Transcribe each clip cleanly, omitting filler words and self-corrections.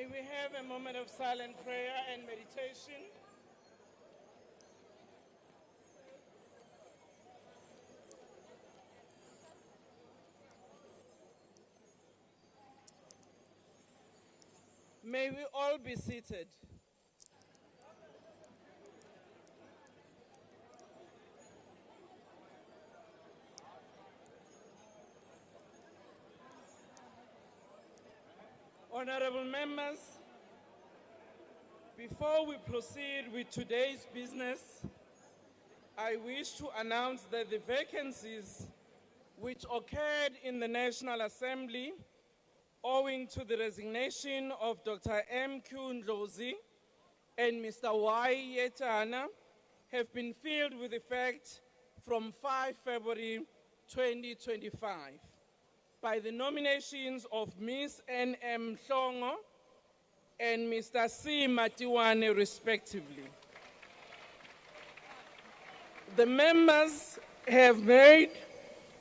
May we have a moment of silent prayer and meditation. May we all be seated. Honorable members, before we proceed with today's business, I wish to announce that the vacancies which occurred in the National Assembly owing to the resignation of Dr. M.Q. Ndlozi and Mr. Y. Yetana have been filled with effect from 5 February 2025 by the nominations of Ms. N.M. Hlongo and Mr. C. Matiwane, respectively. The members have made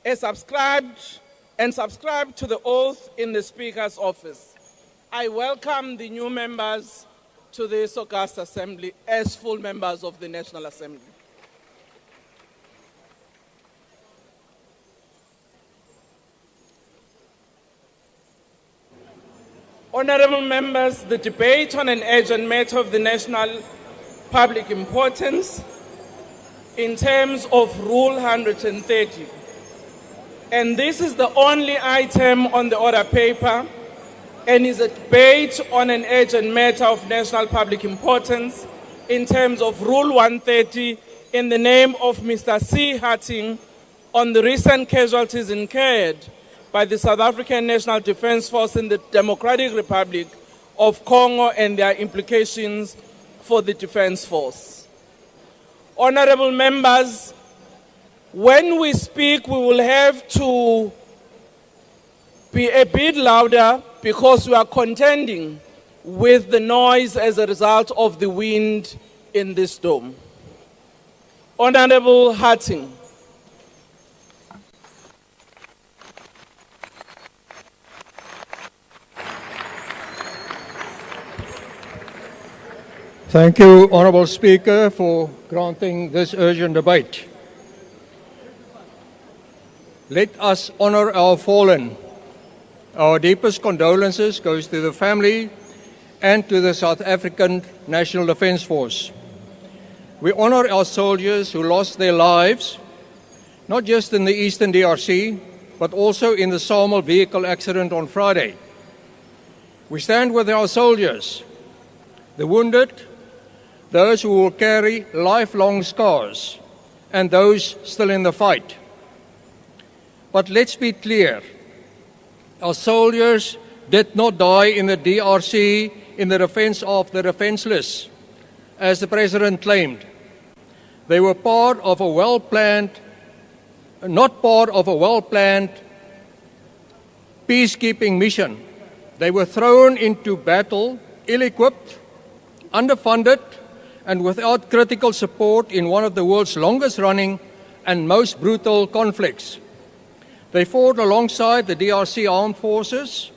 and subscribed to the oath in the Speaker's office. I welcome the new members to this august assembly as full members of the National Assembly. Honorable members, the debate on an urgent matter of the national public importance in terms of Rule 130. And this is the only item on the order paper and is a debate on an urgent matter of national public importance in terms of Rule 130 in the name of Mr. C. Hatting on the recent casualties incurred by the South African National Defence Force in the Democratic Republic of Congo and their implications for the Defence Force. Honorable members, when we speak, we will have to be a bit louder because we are contending with the noise as a result of the wind in this dome. Honorable Hatting. Thank you, Honourable Speaker, for granting this urgent debate. Let us honour our fallen. Our deepest condolences goes to the family and to the South African National Defence Force. We honour our soldiers who lost their lives, not just in the Eastern DRC, but also in the Samuel vehicle accident on Friday. We stand with our soldiers, the wounded, those who will carry lifelong scars, and those still in the fight. But let's be clear, our soldiers did not die in the DRC in the defense of the defenseless, as the President claimed. They were part of a not part of a well-planned peacekeeping mission. They were thrown into battle, ill-equipped, underfunded, and without critical support in one of the world's longest-running and most brutal conflicts. They fought alongside the DRC armed forces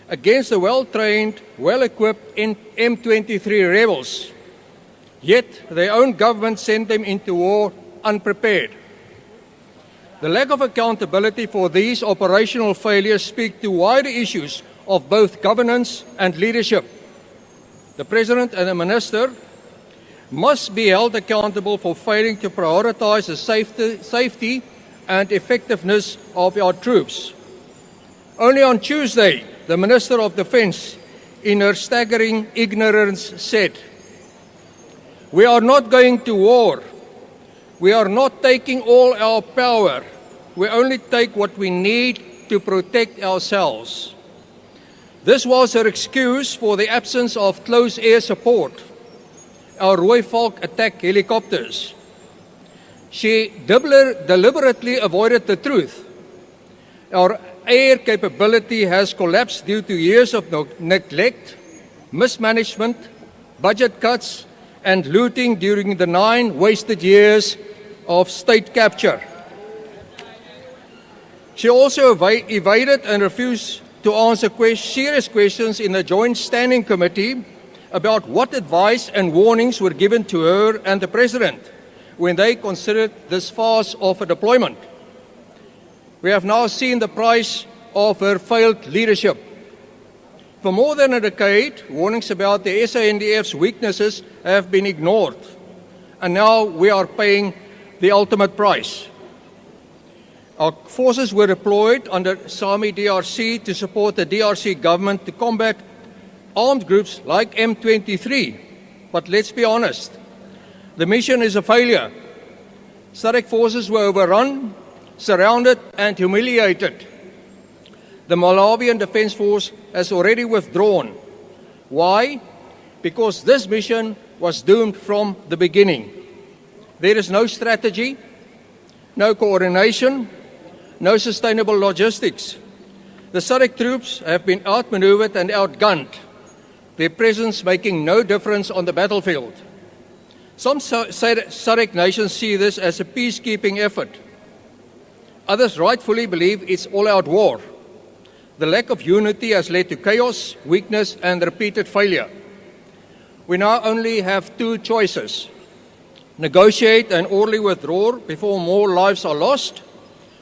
against the well-trained, well-equipped M23 rebels. Yet their own government sent them into war unprepared. The lack of accountability for these operational failures speak to wider issues of both governance and leadership. The President and the Minister must be held accountable for failing to prioritize the safety and effectiveness of our troops. Only on Tuesday, the Minister of Defence, in her staggering ignorance, said, "We are not going to war. We are not taking all our power. We only take what we need to protect ourselves." This was her excuse for the absence of close air support, our Rooivalk attack helicopters. She deliberately avoided the truth. Our air capability has collapsed due to years of neglect, mismanagement, budget cuts, and looting during the 9 wasted years of state capture. She also evaded and refused to answer serious questions in the Joint Standing Committee about what advice and warnings were given to her and the President when they considered this farce of a deployment. We have now seen the price of her failed leadership. For more than a decade, warnings about the SANDF's weaknesses have been ignored, and now we are paying the ultimate price. Our forces were deployed under SAMI DRC to support the DRC government to combat armed groups like M23. But let's be honest, the mission is a failure. SADC forces were overrun, surrounded and humiliated. The Malawian Defence Force has already withdrawn. Why? Because this mission was doomed from the beginning. There is no strategy, no coordination, no sustainable logistics. The SADC troops have been outmaneuvered and outgunned, their presence making no difference on the battlefield. Some SADC nations see this as a peacekeeping effort. Others rightfully believe it's all-out war. The lack of unity has led to chaos, weakness, and repeated failure. We now only have two choices: negotiate an orderly withdrawal before more lives are lost,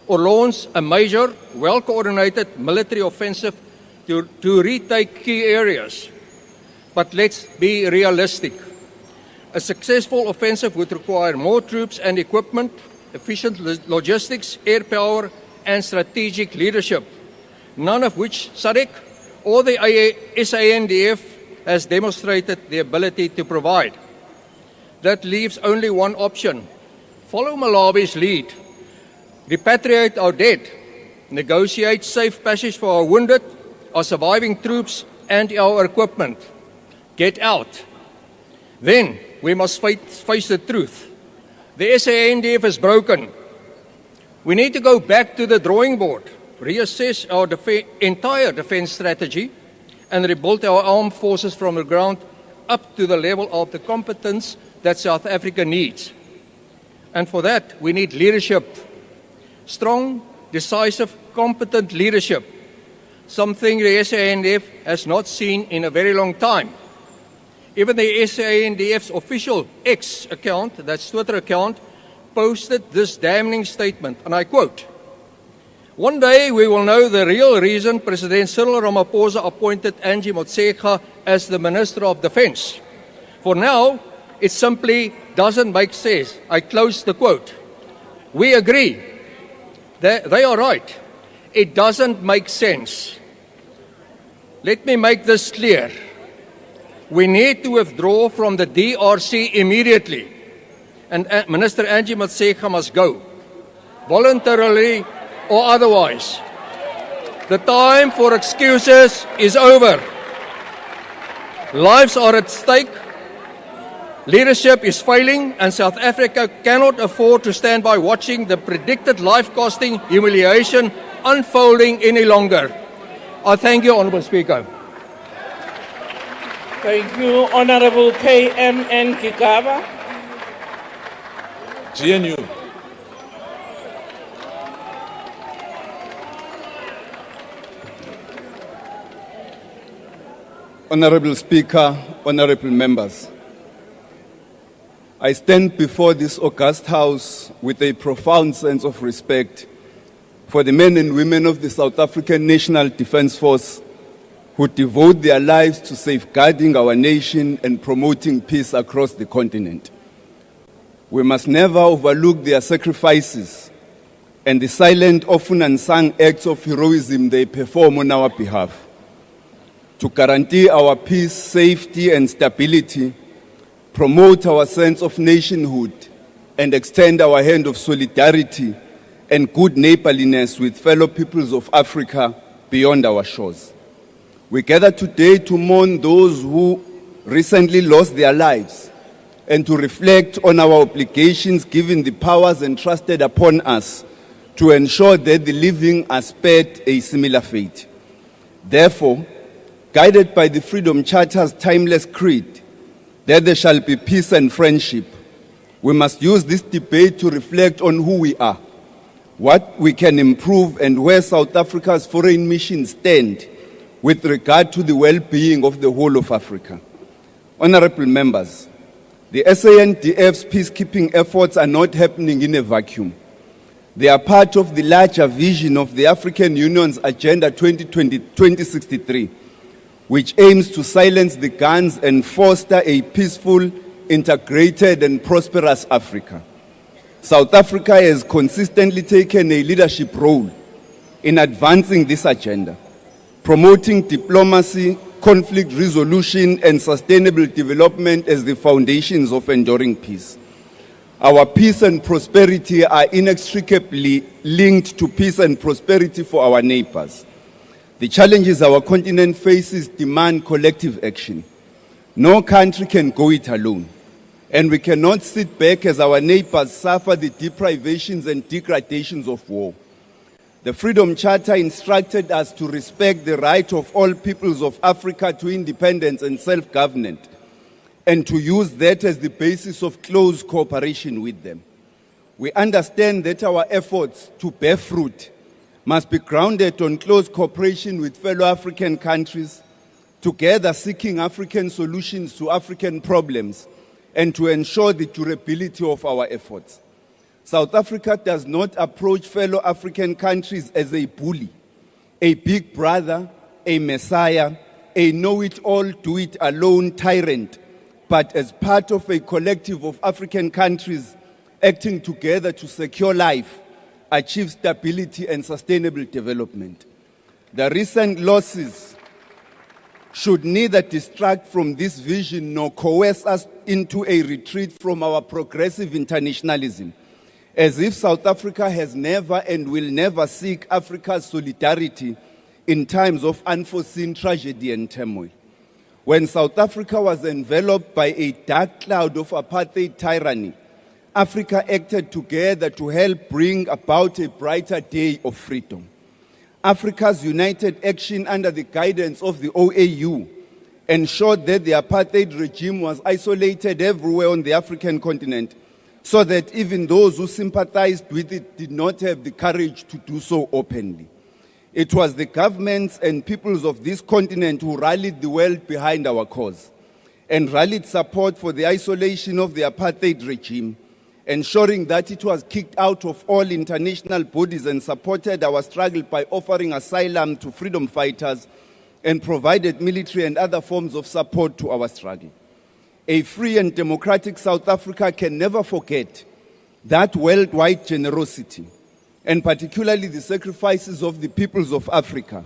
or launch a major, well-coordinated military offensive to retake key areas. But let's be realistic. A successful offensive would require more troops and equipment, efficient logistics, air power, and strategic leadership, none of which SADC or the SANDF has demonstrated the ability to provide. That leaves only one option: follow Malawi's lead, repatriate our dead, negotiate safe passage for our wounded, our surviving troops, and our equipment. Get out. Then we must face the truth. The SANDF is broken. We need to go back to the drawing board, reassess our entire defense strategy, and rebuild our armed forces from the ground up to the level of the competence that South Africa needs. And for that, we need leadership. Strong, decisive, competent leadership. Something the SANDF has not seen in a very long time. Even the SANDF's official X account, that's Twitter account, posted this damning statement, and I quote, "One day we will know the real reason President Cyril Ramaphosa appointed Angie Motshekga as the Minister of Defense. For now, it simply doesn't make sense." I close the quote. We agree. They are right. It doesn't make sense. Let me make this clear. We need to withdraw from the DRC immediately, and Minister Angie Motshekga must go, voluntarily or otherwise. The time for excuses is over. Lives are at stake. Leadership is failing, and South Africa cannot afford to stand by watching the predicted life-costing humiliation unfolding any longer. I thank you, Honourable Speaker. Thank you, Honorable KMN Kigaba. GNU. Honorable Speaker, honorable members, I stand before this august House with a profound sense of respect for the men and women of the South African National Defence Force who devote their lives to safeguarding our nation and promoting peace across the continent. We must never overlook their sacrifices and the silent, often unsung acts of heroism they perform on our behalf. To guarantee our peace, safety, and stability, promote our sense of nationhood, and extend our hand of solidarity and good neighborliness with fellow peoples of Africa beyond our shores. We gather today to mourn those who recently lost their lives and to reflect on our obligations given the powers entrusted upon us to ensure that the living are spared a similar fate. Therefore, guided by the Freedom Charter's timeless creed, that there shall be peace and friendship, we must use this debate to reflect on who we are, what we can improve, and where South Africa's foreign missions stand with regard to the well-being of the whole of Africa. Honorable members, the SANDF's peacekeeping efforts are not happening in a vacuum. They are part of the larger vision of the African Union's Agenda 2063, which aims to silence the guns and foster a peaceful, integrated and prosperous Africa. South Africa has consistently taken a leadership role in advancing this agenda, promoting diplomacy, conflict resolution and sustainable development as the foundations of enduring peace. Our peace and prosperity are inextricably linked to peace and prosperity for our neighbors. The challenges our continent faces demand collective action. No country can go it alone, and we cannot sit back as our neighbors suffer the deprivations and degradations of war. The Freedom Charter instructed us to respect the right of all peoples of Africa to independence and self-government, and to use that as the basis of close cooperation with them. We understand that our efforts to bear fruit must be grounded on close cooperation with fellow African countries, together seeking African solutions to African problems, and to ensure the durability of our efforts. South Africa does not approach fellow African countries as a bully, a big brother, a messiah, a know-it-all, do-it-alone tyrant, but as part of a collective of African countries acting together to secure life, achieve stability and sustainable development. The recent losses should neither distract from this vision nor coerce us into a retreat from our progressive internationalism, as if South Africa has never and will never seek Africa's solidarity in times of unforeseen tragedy and turmoil. When South Africa was enveloped by a dark cloud of apartheid tyranny, Africa acted together to help bring about a brighter day of freedom. Africa's united action under the guidance of the OAU ensured that the apartheid regime was isolated everywhere on the African continent, so that even those who sympathized with it did not have the courage to do so openly. It was the governments and peoples of this continent who rallied the world behind our cause and rallied support for the isolation of the apartheid regime, ensuring that it was kicked out of all international bodies and supported our struggle by offering asylum to freedom fighters and provided military and other forms of support to our struggle. A free and democratic South Africa can never forget that worldwide generosity, and particularly the sacrifices of the peoples of Africa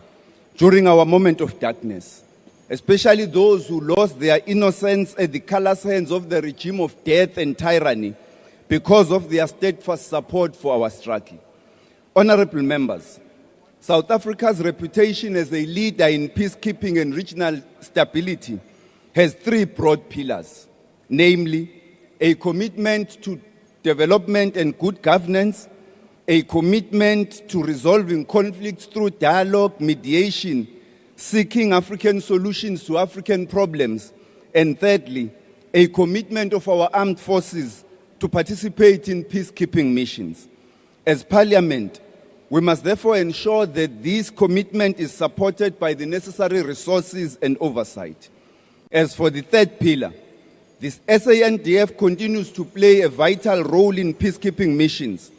during our moment of darkness, especially those who lost their innocence at the callous hands of the regime of death and tyranny because of their steadfast support for our struggle. Honorable members, South Africa's reputation as a leader in peacekeeping and regional stability has three broad pillars, namely a commitment to development and good governance, a commitment to resolving conflicts through dialogue, mediation, seeking African solutions to African problems, and thirdly, a commitment of our armed forces to participate in peacekeeping missions. As Parliament, we must therefore ensure that this commitment is supported by the necessary resources and oversight. As for the third pillar, this SANDF continues to play a vital role in peacekeeping missions,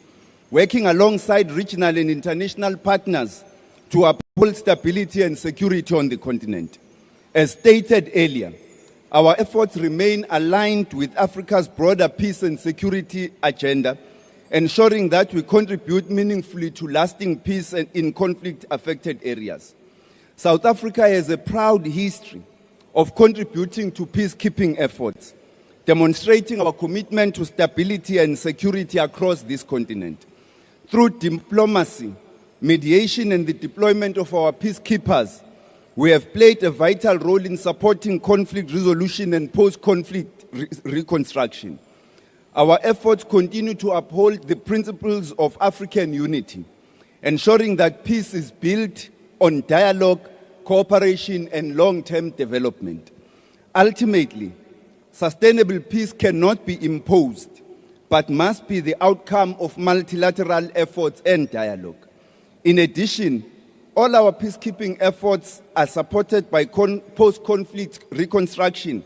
working alongside regional and international partners to uphold stability and security on the continent. As stated earlier, our efforts remain aligned with Africa's broader peace and security agenda, ensuring that we contribute meaningfully to lasting peace in conflict-affected areas. South Africa has a proud history of contributing to peacekeeping efforts, demonstrating our commitment to stability and security across this continent. Through diplomacy, mediation, and the deployment of our peacekeepers, we have played a vital role in supporting conflict resolution and post-conflict reconstruction. Our efforts continue to uphold the principles of African unity, ensuring that peace is built on dialogue, cooperation, and long-term development. Ultimately, sustainable peace cannot be imposed, but must be the outcome of multilateral efforts and dialogue. In addition, All our peacekeeping efforts are supported by post-conflict reconstruction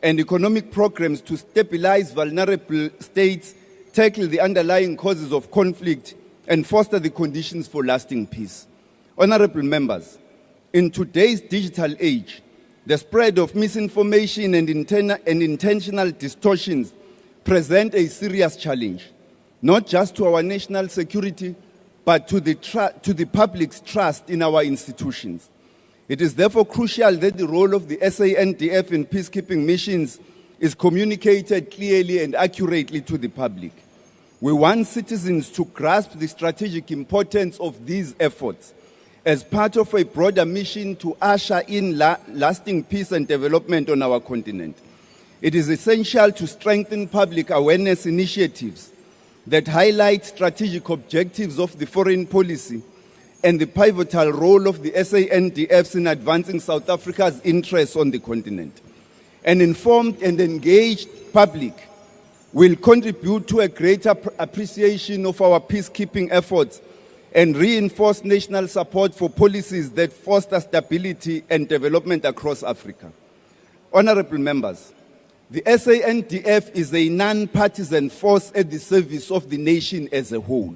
and economic programs to stabilize vulnerable states, tackle the underlying causes of conflict, and foster the conditions for lasting peace. Honorable members, in today's digital age, the spread of misinformation and intentional distortions present a serious challenge, not just to our national security, but to the public's trust in our institutions. It is therefore crucial that the role of the SANDF in peacekeeping missions is communicated clearly and accurately to the public. We want citizens to grasp the strategic importance of these efforts as part of a broader mission to usher in lasting peace and development on our continent. It is essential to strengthen public awareness initiatives that highlight strategic objectives of the foreign policy and the pivotal role of the SANDFs in advancing South Africa's interests on the continent. An informed and engaged public will contribute to a greater appreciation of our peacekeeping efforts and reinforce national support for policies that foster stability and development across Africa. Honorable members, the SANDF is a non-partisan force at the service of the nation as a whole.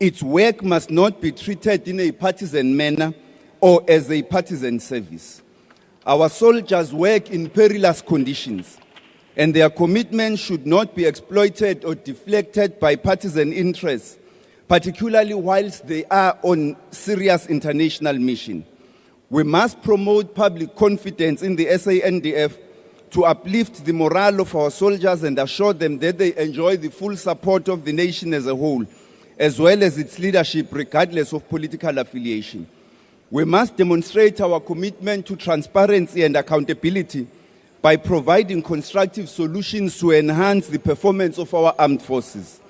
Its work must not be treated in a partisan manner or as a partisan service. Our soldiers work in perilous conditions, and their commitment should not be exploited or deflected by partisan interests, particularly whilst they are on serious international mission. We must promote public confidence in the SANDF to uplift the morale of our soldiers and assure them that they enjoy the full support of the nation as a whole, as well as its leadership, regardless of political affiliation. We must demonstrate our commitment to transparency and accountability by providing constructive solutions to enhance the performance of our armed forces.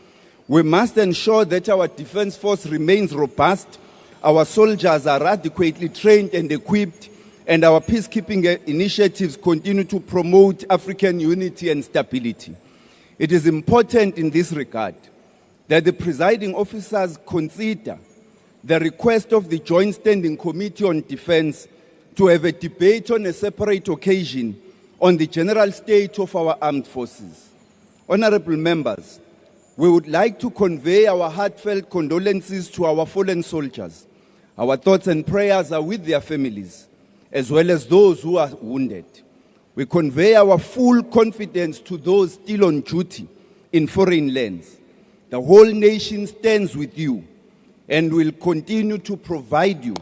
We must ensure that our defense force remains robust, our soldiers are adequately trained and equipped, and our peacekeeping initiatives continue to promote African unity and stability. It is important in this regard that the presiding officers consider the request of the Joint Standing Committee on Defense to have a debate on a separate occasion on the general state of our armed forces. Honorable members, we would like to convey our heartfelt condolences to our fallen soldiers. Our thoughts and prayers are with their families, as well as those who are wounded. We convey our full confidence to those still on duty in foreign lands. The whole nation stands with you and will continue to provide you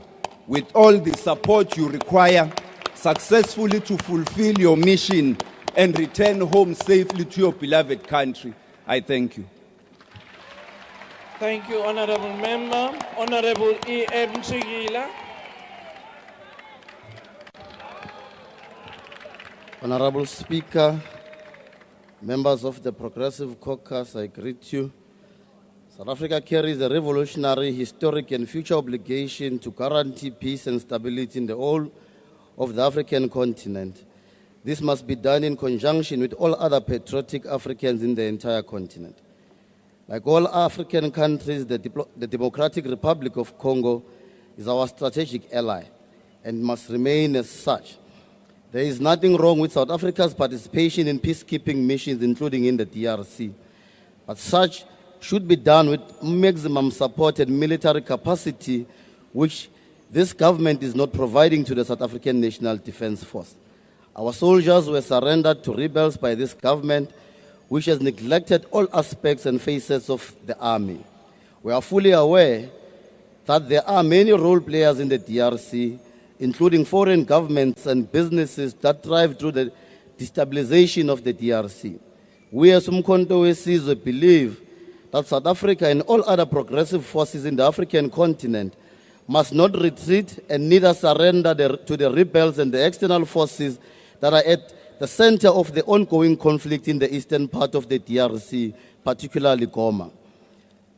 with all the support you require successfully to fulfill your mission and return home safely to your beloved country. I thank you. Thank you, Honorable Member. Honorable E.M. Chigila. Honorable Speaker, members of the Progressive Caucus, I greet you. South Africa carries a revolutionary, historic and future obligation to guarantee peace and stability in the whole of the African continent. This must be done in conjunction with all other patriotic Africans in the entire continent. Like all African countries, the Democratic Republic of Congo is our strategic ally and must remain as such. There is nothing wrong with South Africa's participation in peacekeeping missions, including in the DRC, but such should be done with maximum support and military capacity, which this government is not providing to the South African National Defense Force. Our soldiers were surrendered to rebels by this government, which has neglected all aspects and facets of the army. We are fully aware that there are many role players in the DRC, including foreign governments and businesses that thrive through the destabilization of the DRC. We as Umkhonto weSizwe believe that South Africa and all other progressive forces in the African continent must not retreat and neither surrender to the rebels and the external forces that are at the center of the ongoing conflict in the eastern part of the DRC, particularly Goma.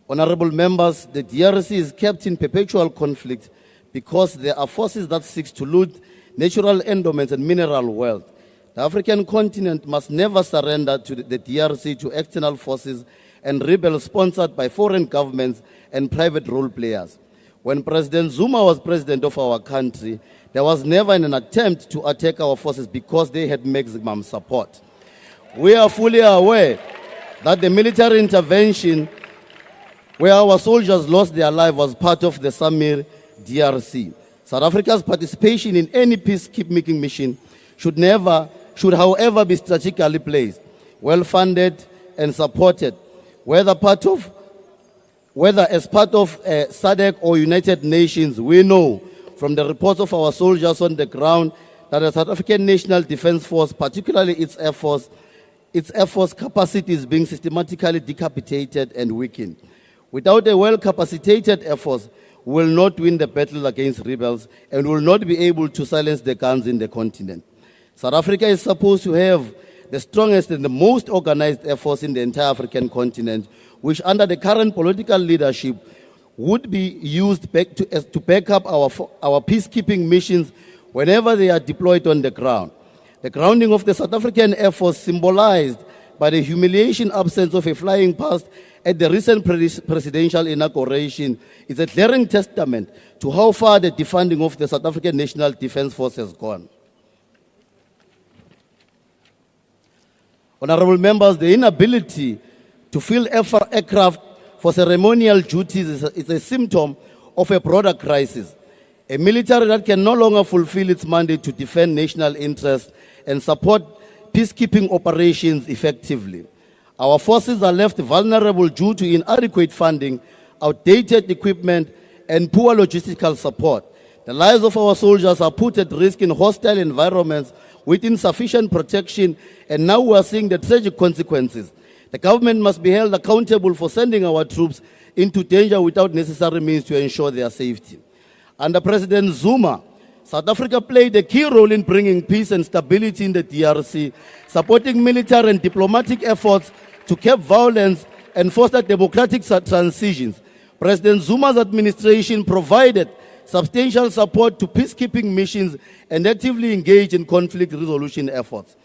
Honorable members, the DRC is kept in perpetual conflict because there are forces that seek to loot natural endowments and mineral wealth. The African continent must never surrender to the DRC to external forces and rebels sponsored by foreign governments and private role players. When President Zuma was president of our country, there was never an attempt to attack our forces because they had maximum support. We are fully aware that the military intervention where our soldiers lost their life was part of the Samir DRC. South Africa's participation in any peacekeeping mission should however be strategically placed, well-funded and supported, whether as part of SADC or United Nations. We know from the reports of our soldiers on the ground that the South African National Defence Force, particularly its Air Force capacity is being systematically decapitated and weakened. Without a well-capacitated Air Force, we will not win the battle against rebels and will not be able to silence the guns in the continent. South Africa is supposed to have the strongest and the most organized Air Force in the entire African continent, which under the current political leadership would be used to back up our peacekeeping missions whenever they are deployed on the ground. The grounding of the South African Air Force, symbolized by the humiliation absence of a flying past at the recent presidential inauguration, is a glaring testament to how far the defunding of the South African National Defence Force has gone. Honorable members, the inability to fill aircraft for ceremonial duties is a symptom of a broader crisis. A military that can no longer fulfill its mandate to defend national interests and support peacekeeping operations effectively. Our forces are left vulnerable due to inadequate funding, outdated equipment, and poor logistical support. The lives of our soldiers are put at risk in hostile environments with insufficient protection, and now we are seeing the tragic consequences. The government must be held accountable for sending our troops into danger without necessary means to ensure their safety. Under President Zuma, South Africa played a key role in bringing peace and stability in the DRC, supporting military and diplomatic efforts to curb violence and foster democratic transitions. President Zuma's administration provided substantial support to peacekeeping missions and actively engaged in conflict resolution efforts.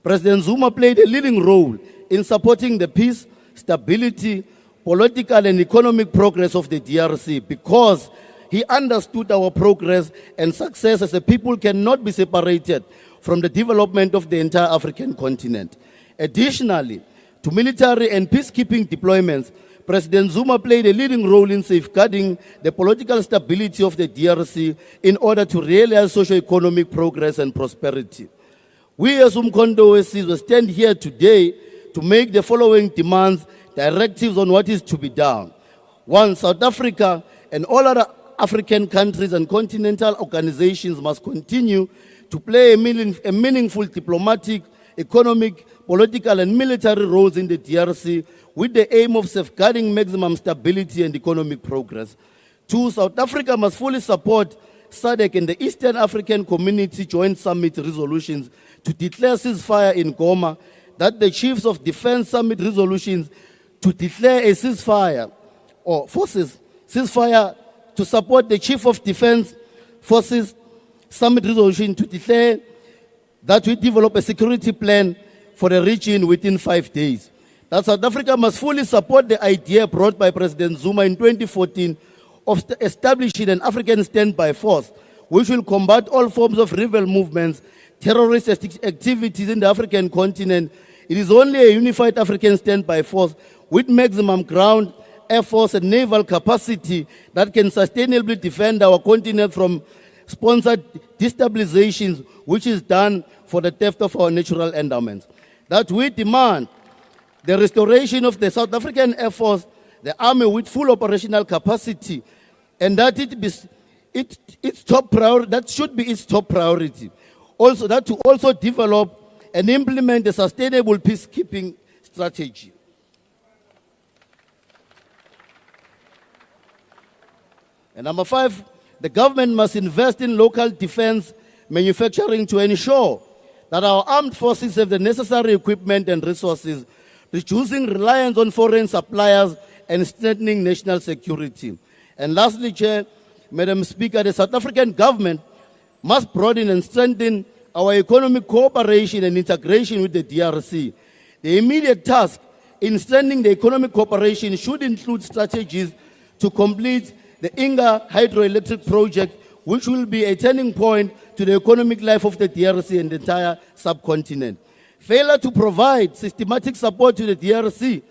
President Zuma played a leading role in supporting the peace, stability, political and economic progress of the DRC because he understood our progress and success as a people cannot be separated from the development of the entire African continent. Additionally, to military and peacekeeping deployments, President Zuma played a leading role in safeguarding the political stability of the DRC in order to realize socio-economic progress and prosperity. We as Umkhonto we stand here today to make the following demands, directives on what is to be done. One, South Africa and all other African countries and continental organizations must continue to play a meaningful diplomatic, economic, political and military roles in the DRC with the aim of safeguarding maximum stability and economic progress. Two, South Africa must fully support SADC and the Eastern African Community Joint Summit resolutions to declare ceasefire in Goma, that the Chiefs of Defense Summit resolutions to declare a ceasefire or forces ceasefire to support the Chief of Defense Forces Summit resolution to declare that we develop a security plan for the region within 5 days. That South Africa must fully support the idea brought by President Zuma in 2014 of establishing an African standby force, which will combat all forms of rebel movements, terrorist activities in the African continent. It is only a unified African standby force with maximum ground, air force and naval capacity that can sustainably defend our continent from sponsored destabilizations, which is done for the theft of our natural endowments. That we demand the restoration of the South African Air Force, the army with full operational capacity, and that its top priority, that should be its top priority. Also, that to also develop and implement a sustainable peacekeeping strategy. And number 5, the government must invest in local defense manufacturing to ensure that our armed forces have the necessary equipment and resources, reducing reliance on foreign suppliers and strengthening national security. And lastly, Chair, Madam Speaker, the South African government must broaden and strengthen our economic cooperation and integration with the DRC. The immediate task in strengthening the economic cooperation should include strategies to complete the Inga hydroelectric project, which will be a turning point to the economic life of the DRC and the entire subcontinent. Failure to provide systematic support to the DRC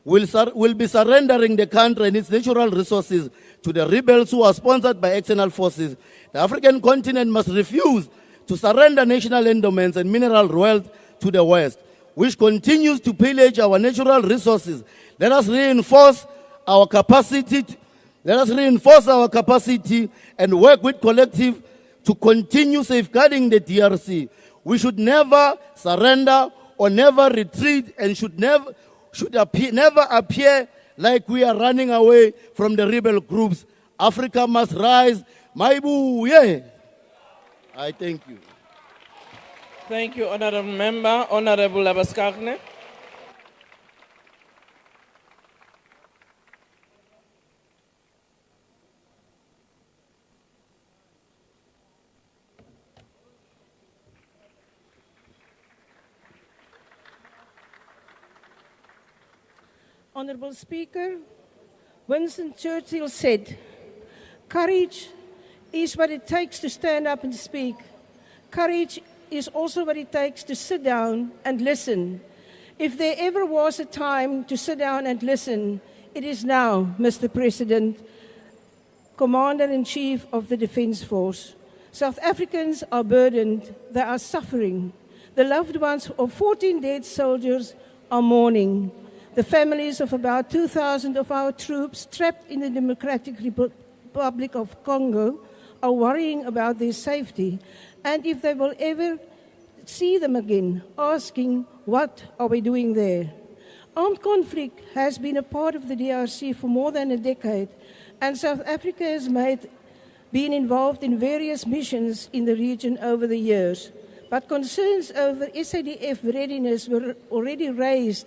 will be surrendering the country and its natural resources to the rebels who are sponsored by external forces. The African continent must refuse to surrender national endowments and mineral wealth to the West, which continues to pillage our natural resources. Let us reinforce our capacity. Let us reinforce our capacity and work with collective to continue safeguarding the DRC. We should never surrender or never retreat and should never appear like we are running away from the rebel groups. Africa must rise. Maibu, yeah. I thank you. Thank you, Honorable Member. Honorable Labaskagne. Honourable Speaker, Winston Churchill said, "Courage is what it takes to stand up and speak. Courage is also what it takes to sit down and listen. If there ever was a time to sit down and listen, it is now, Mr. President, Commander-in-Chief of the Defence Force. South Africans are burdened. They are suffering. The loved ones of 14 dead soldiers are mourning. The families of about 2,000 of our troops trapped in the Democratic Republic of Congo are worrying about their safety, and if they will ever see them again, asking, what are we doing there? Armed conflict has been a part of the DRC for more than a decade, and South Africa has been involved in various missions in the region over the years. But concerns over SANDF readiness were already raised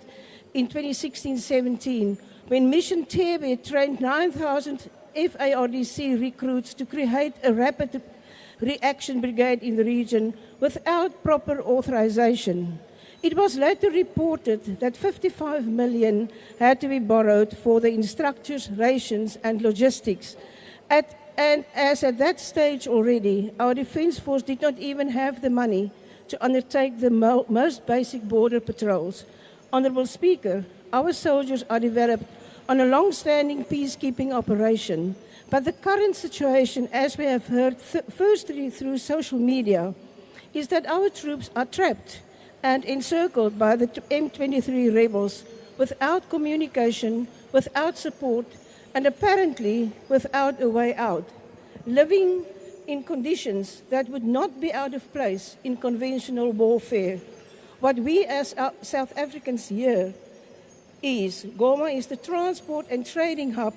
in 2016-17, when Mission Tebe trained 9,000 FARDC recruits to create a rapid reaction brigade in the region without proper authorization. It was later reported that 55 million had to be borrowed for the instructors, rations and logistics. And as at that stage already, our Defence Force did not even have the money to undertake the most basic border patrols. Honourable Speaker, our soldiers are developed on a long-standing peacekeeping operation, but the current situation, as we have heard firstly through social media, is that our troops are trapped and encircled by the M23 rebels without communication, without support, and apparently without a way out, living in conditions that would not be out of place in conventional warfare. What we as South Africans hear is Goma is the transport and trading hub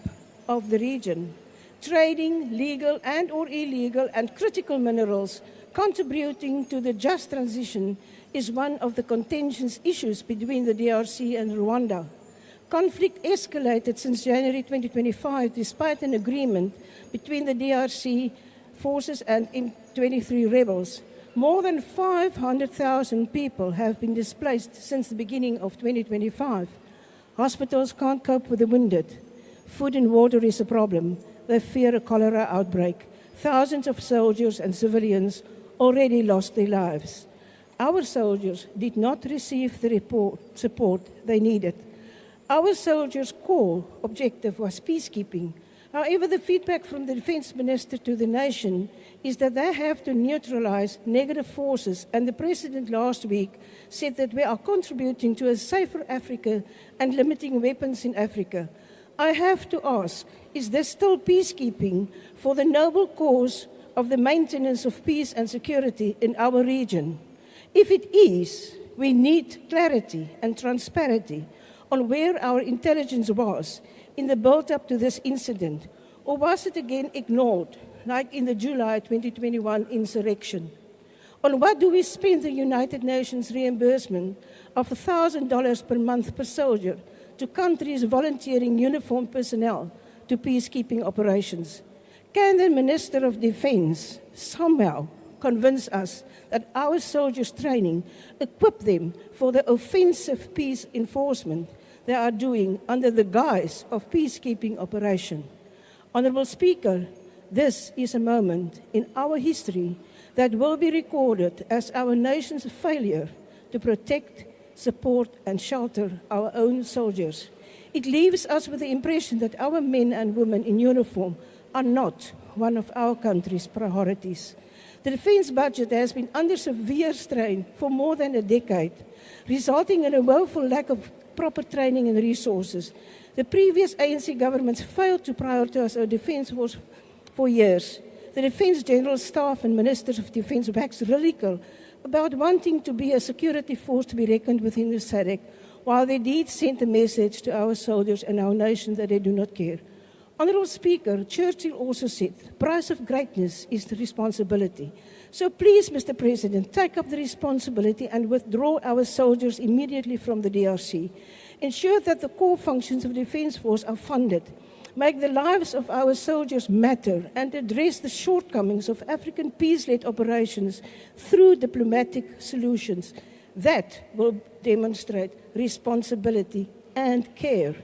of the region. Trading legal and or illegal and critical minerals contributing to the just transition is one of the contentious issues between the DRC and Rwanda. Conflict escalated since January 2025 despite an agreement between the DRC forces and M23 rebels. More than 500,000 people have been displaced since the beginning of 2025. Hospitals can't cope with the wounded. Food and water is a problem. They fear a cholera outbreak. Thousands of soldiers and civilians already lost their lives. Our soldiers did not receive the support they needed. Our soldiers' core objective was peacekeeping. However, the feedback from the Defence Minister to the nation is that they have to neutralize negative forces, and the President last week said that we are contributing to a safer Africa and limiting weapons in Africa. I have to ask, is this still peacekeeping for the noble cause of the maintenance of peace and security in our region? If it is, we need clarity and transparency on where our intelligence was in the build-up to this incident, or was it again ignored, like in the July 2021 insurrection? On what do we spend the United Nations reimbursement of $1,000 per month per soldier to countries volunteering uniformed personnel to peacekeeping operations? Can the Minister of Defence somehow convince us that our soldiers' training equip them for the offensive peace enforcement they are doing under the guise of peacekeeping operation? Honourable Speaker, this is a moment in our history that will be recorded as our nation's failure to protect, support and shelter our own soldiers. It leaves us with the impression that our men and women in uniform are not one of our country's priorities. The defence budget has been under severe strain for more than a decade, resulting in a woeful lack of proper training and resources. The previous ANC governments failed to prioritise our defence force for years. The Defence General Staff and Ministers of Defence waxed lyrical about wanting to be a security force to be reckoned with in the SADC, while they did send a message to our soldiers and our nation that they do not care. Honourable Speaker, Churchill also said, the price of greatness is the responsibility. So please, Mr. President, take up the responsibility and withdraw our soldiers immediately from the DRC. Ensure that the core functions of the Defence Force are funded. Make the lives of our soldiers matter and address the shortcomings of African peace-led operations through diplomatic solutions. That will demonstrate responsibility and care,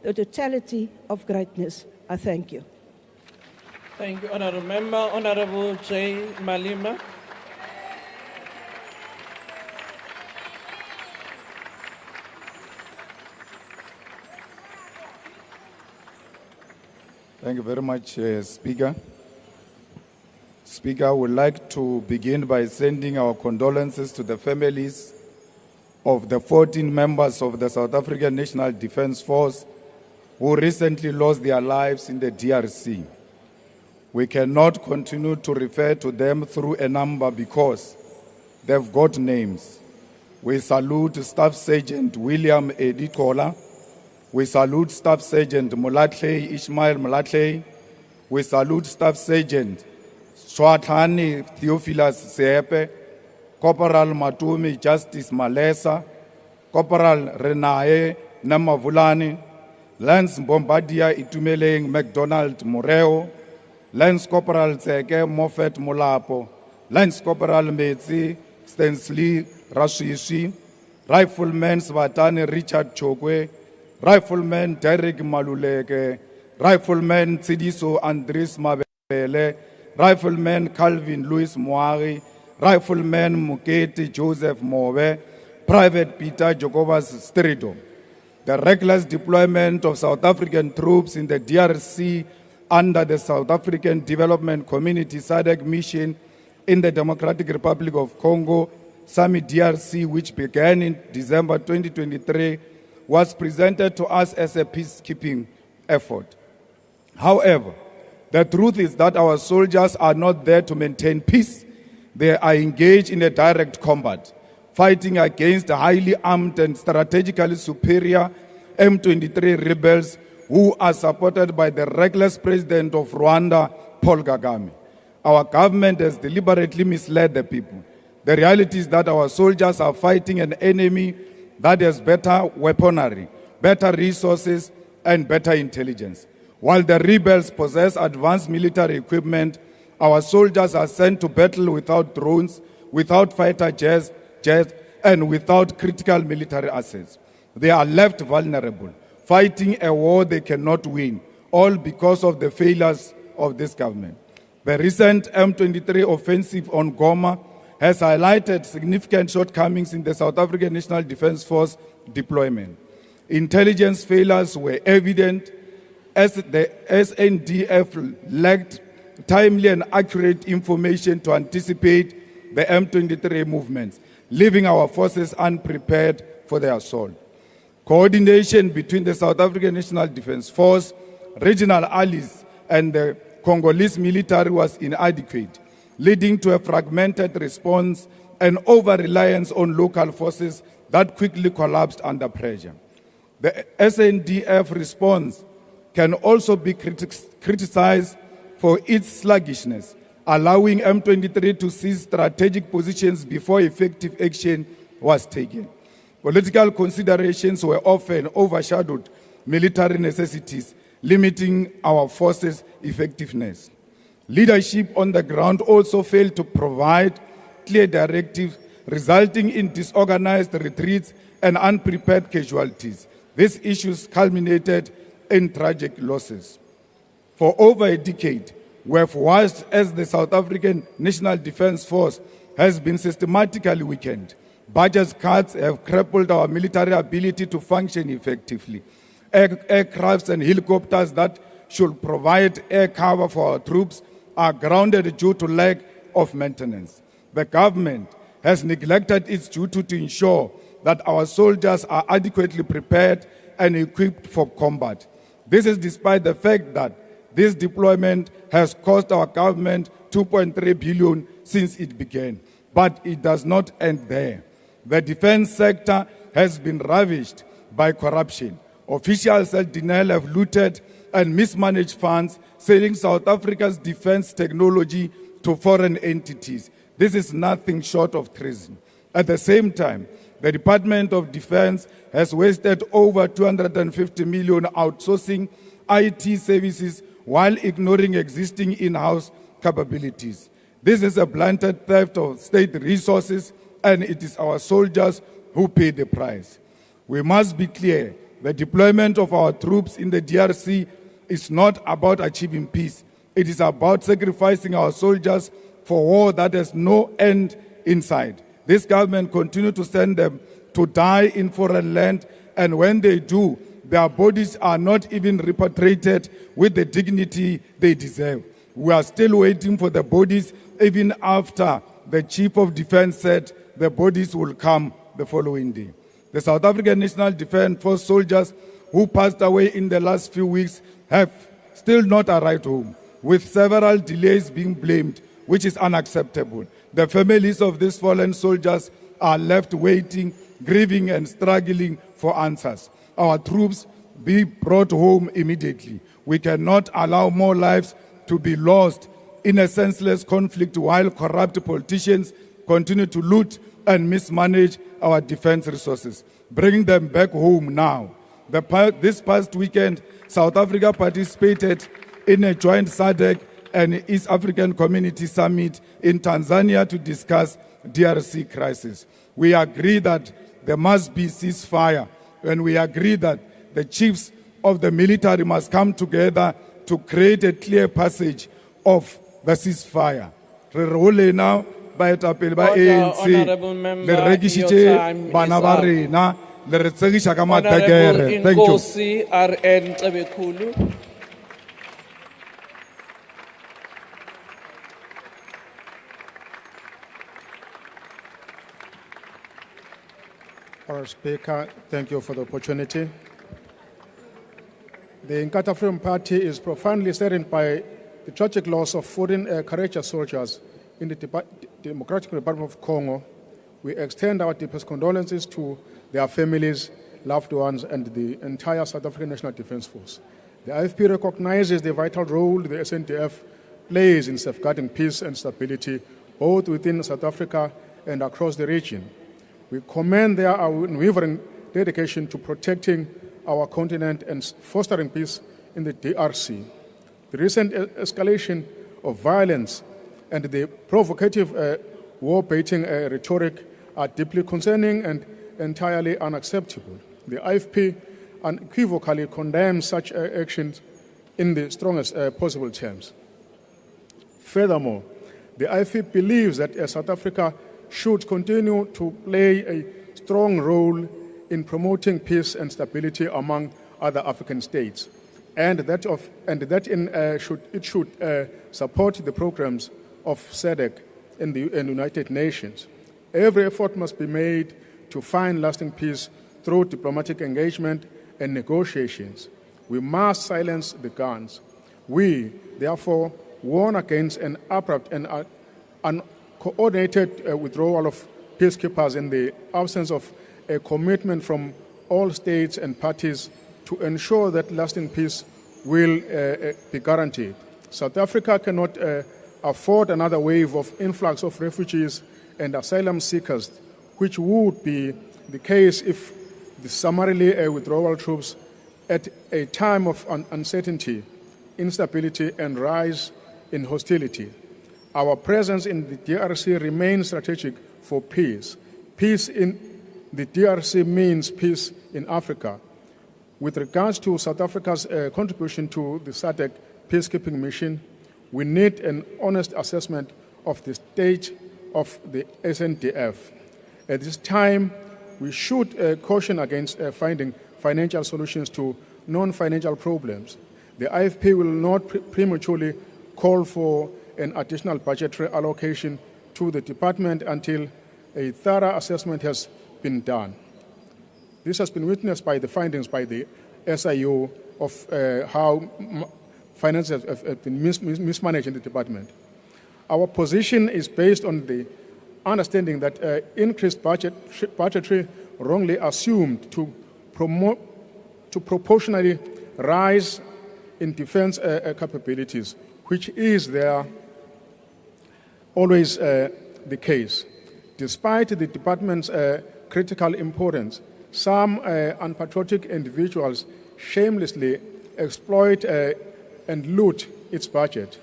the totality of greatness. I thank you. Thank you, Honourable Member. Honourable J. Malima. Thank you very much, Speaker. Speaker, I would like to begin by sending our condolences to the families of the 14 members of the South African National Defence Force who recently lost their lives in the DRC. We cannot continue to refer to them through a number because they've got names. We salute Staff Sergeant William Edikola. We salute Staff Sergeant Mulatley Ishmael Mulatley. We salute Staff Sergeant Swatani Theophilus Seepe, Corporal Matumi Justice Malesa, Corporal Renae Namavulani, Lance Bombardier Itumeleng McDonald Moreo, Lance Corporal Zeke Moffat Molapo, Lance Corporal Metsi Stensley Rashishi, Rifleman Svatani Richard Chokwe, Rifleman Derek Maluleke, Rifleman Tsidiso Andres Mabele, Rifleman Calvin Louis Moari, Rifleman Muketi Joseph Mobe, Private Peter Jacobus Strido. The reckless deployment of South African troops in the DRC under the South African Development Community SADC mission in the Democratic Republic of Congo, SAMI DRC, which began in December 2023, was presented to us as a peacekeeping effort. However, the truth is that our soldiers are not there to maintain peace. They are engaged in a direct combat, fighting against the highly armed and strategically superior M23 rebels who are supported by the reckless president of Rwanda, Paul Kagame. Our government has deliberately misled the people. The reality is that our soldiers are fighting an enemy that has better weaponry, better resources, and better intelligence. While the rebels possess advanced military equipment, our soldiers are sent to battle without drones, without fighter jets, and without critical military assets. They are left vulnerable, fighting a war they cannot win, all because of the failures of this government. The recent M23 offensive on Goma has highlighted significant shortcomings in the South African National Defence Force deployment. Intelligence failures were evident as the SANDF lacked timely and accurate information to anticipate the M23 movements, leaving our forces unprepared for the assault. Coordination between the South African National Defence Force, regional allies, and the Congolese military was inadequate, leading to a fragmented response and over-reliance on local forces that quickly collapsed under pressure. The SANDF response can also be criticized for its sluggishness, allowing M23 to seize strategic positions before effective action was taken. Political considerations were often overshadowed military necessities, limiting our forces' effectiveness. Leadership on the ground also failed to provide clear directives, resulting in disorganized retreats and unprepared casualties. These issues culminated in tragic losses. For over a decade, we have watched as the South African National Defence Force has been systematically weakened. Budget cuts have crippled our military ability to function effectively. Aircrafts and helicopters that should provide air cover for our troops are grounded due to lack of maintenance. The government has neglected its duty to ensure that our soldiers are adequately prepared and equipped for combat. This is despite the fact that this deployment has cost our government 2.3 billion since it began. But it does not end there. The defense sector has been ravished by corruption. Officials at Denel have looted and mismanaged funds, selling South Africa's defense technology to foreign entities. This is nothing short of treason. At the same time, the Department of Defense has wasted over 250 million outsourcing IT services while ignoring existing in-house capabilities. This is a blatant theft of state resources, and it is our soldiers who pay the price. We must be clear, the deployment of our troops in the DRC is not about achieving peace. It is about sacrificing our soldiers for war that has no end in sight. This government continues to send them to die in foreign land, and when they do, their bodies are not even repatriated with the dignity they deserve. We are still waiting for the bodies, even after the Chief of Defense said the bodies will come the following day. The South African National Defence Force soldiers who passed away in the last few weeks have still not arrived home, with several delays being blamed, which is unacceptable. The families of these fallen soldiers are left waiting, grieving and struggling for answers. Our troops be brought home immediately. We cannot allow more lives to be lost in a senseless conflict while corrupt politicians continue to loot and mismanage our defense resources. Bring them back home now. This past weekend, South Africa participated in a joint SADC and East African Community Summit in Tanzania to discuss DRC crisis. We agree that there must be ceasefire, and we agree that the chiefs of the military must come together to create a clear passage of the ceasefire. Re role now baetapele ba ANC le rekisitse bana ba rena le re tsegisha ka matekere. Thank you. Honourable Speaker, thank you for the opportunity. The Inkatha Freedom Party is profoundly saddened by the tragic loss of 14 courageous soldiers in the Democratic Republic of Congo. We extend our deepest condolences to their families, loved ones, and the entire South African National Defence Force. The IFP recognizes the vital role the SANDF plays in safeguarding peace and stability, both within South Africa and across the region. We commend their unwavering dedication to protecting our continent and fostering peace in the DRC. The recent escalation of violence and the provocative war-baiting rhetoric are deeply concerning and entirely unacceptable. The IFP unequivocally condemns such actions in the strongest possible terms. Furthermore, the IFP believes that South Africa should continue to play a strong role in promoting peace and stability among other African states, and that it should support the programs of SADC and the United Nations. Every effort must be made to find lasting peace through diplomatic engagement and negotiations. We must silence the guns. We, therefore, warn against an abrupt and uncoordinated withdrawal of peacekeepers in the absence of a commitment from all states and parties to ensure that lasting peace will be guaranteed. South Africa cannot afford another wave of influx of refugees and asylum seekers, which would be the case if the summarily withdrawal troops at a time of uncertainty, instability, and rise in hostility. Our presence in the DRC remains strategic for peace. Peace in the DRC means peace in Africa. With regards to South Africa's contribution to the SADC peacekeeping mission, we need an honest assessment of the state of the SANDF. At this time, we should caution against finding financial solutions to non-financial problems. The IFP will not prematurely call for an additional budgetary allocation to the department until a thorough assessment has been done. This has been witnessed by the findings by the SIO of how finances have been mismanaged in the department. Our position is based on the understanding that increased budgetary wrongly assumed to proportionally rise in defense capabilities, which is always the case. Despite the department's critical importance, some unpatriotic individuals shamelessly exploit and loot its budget.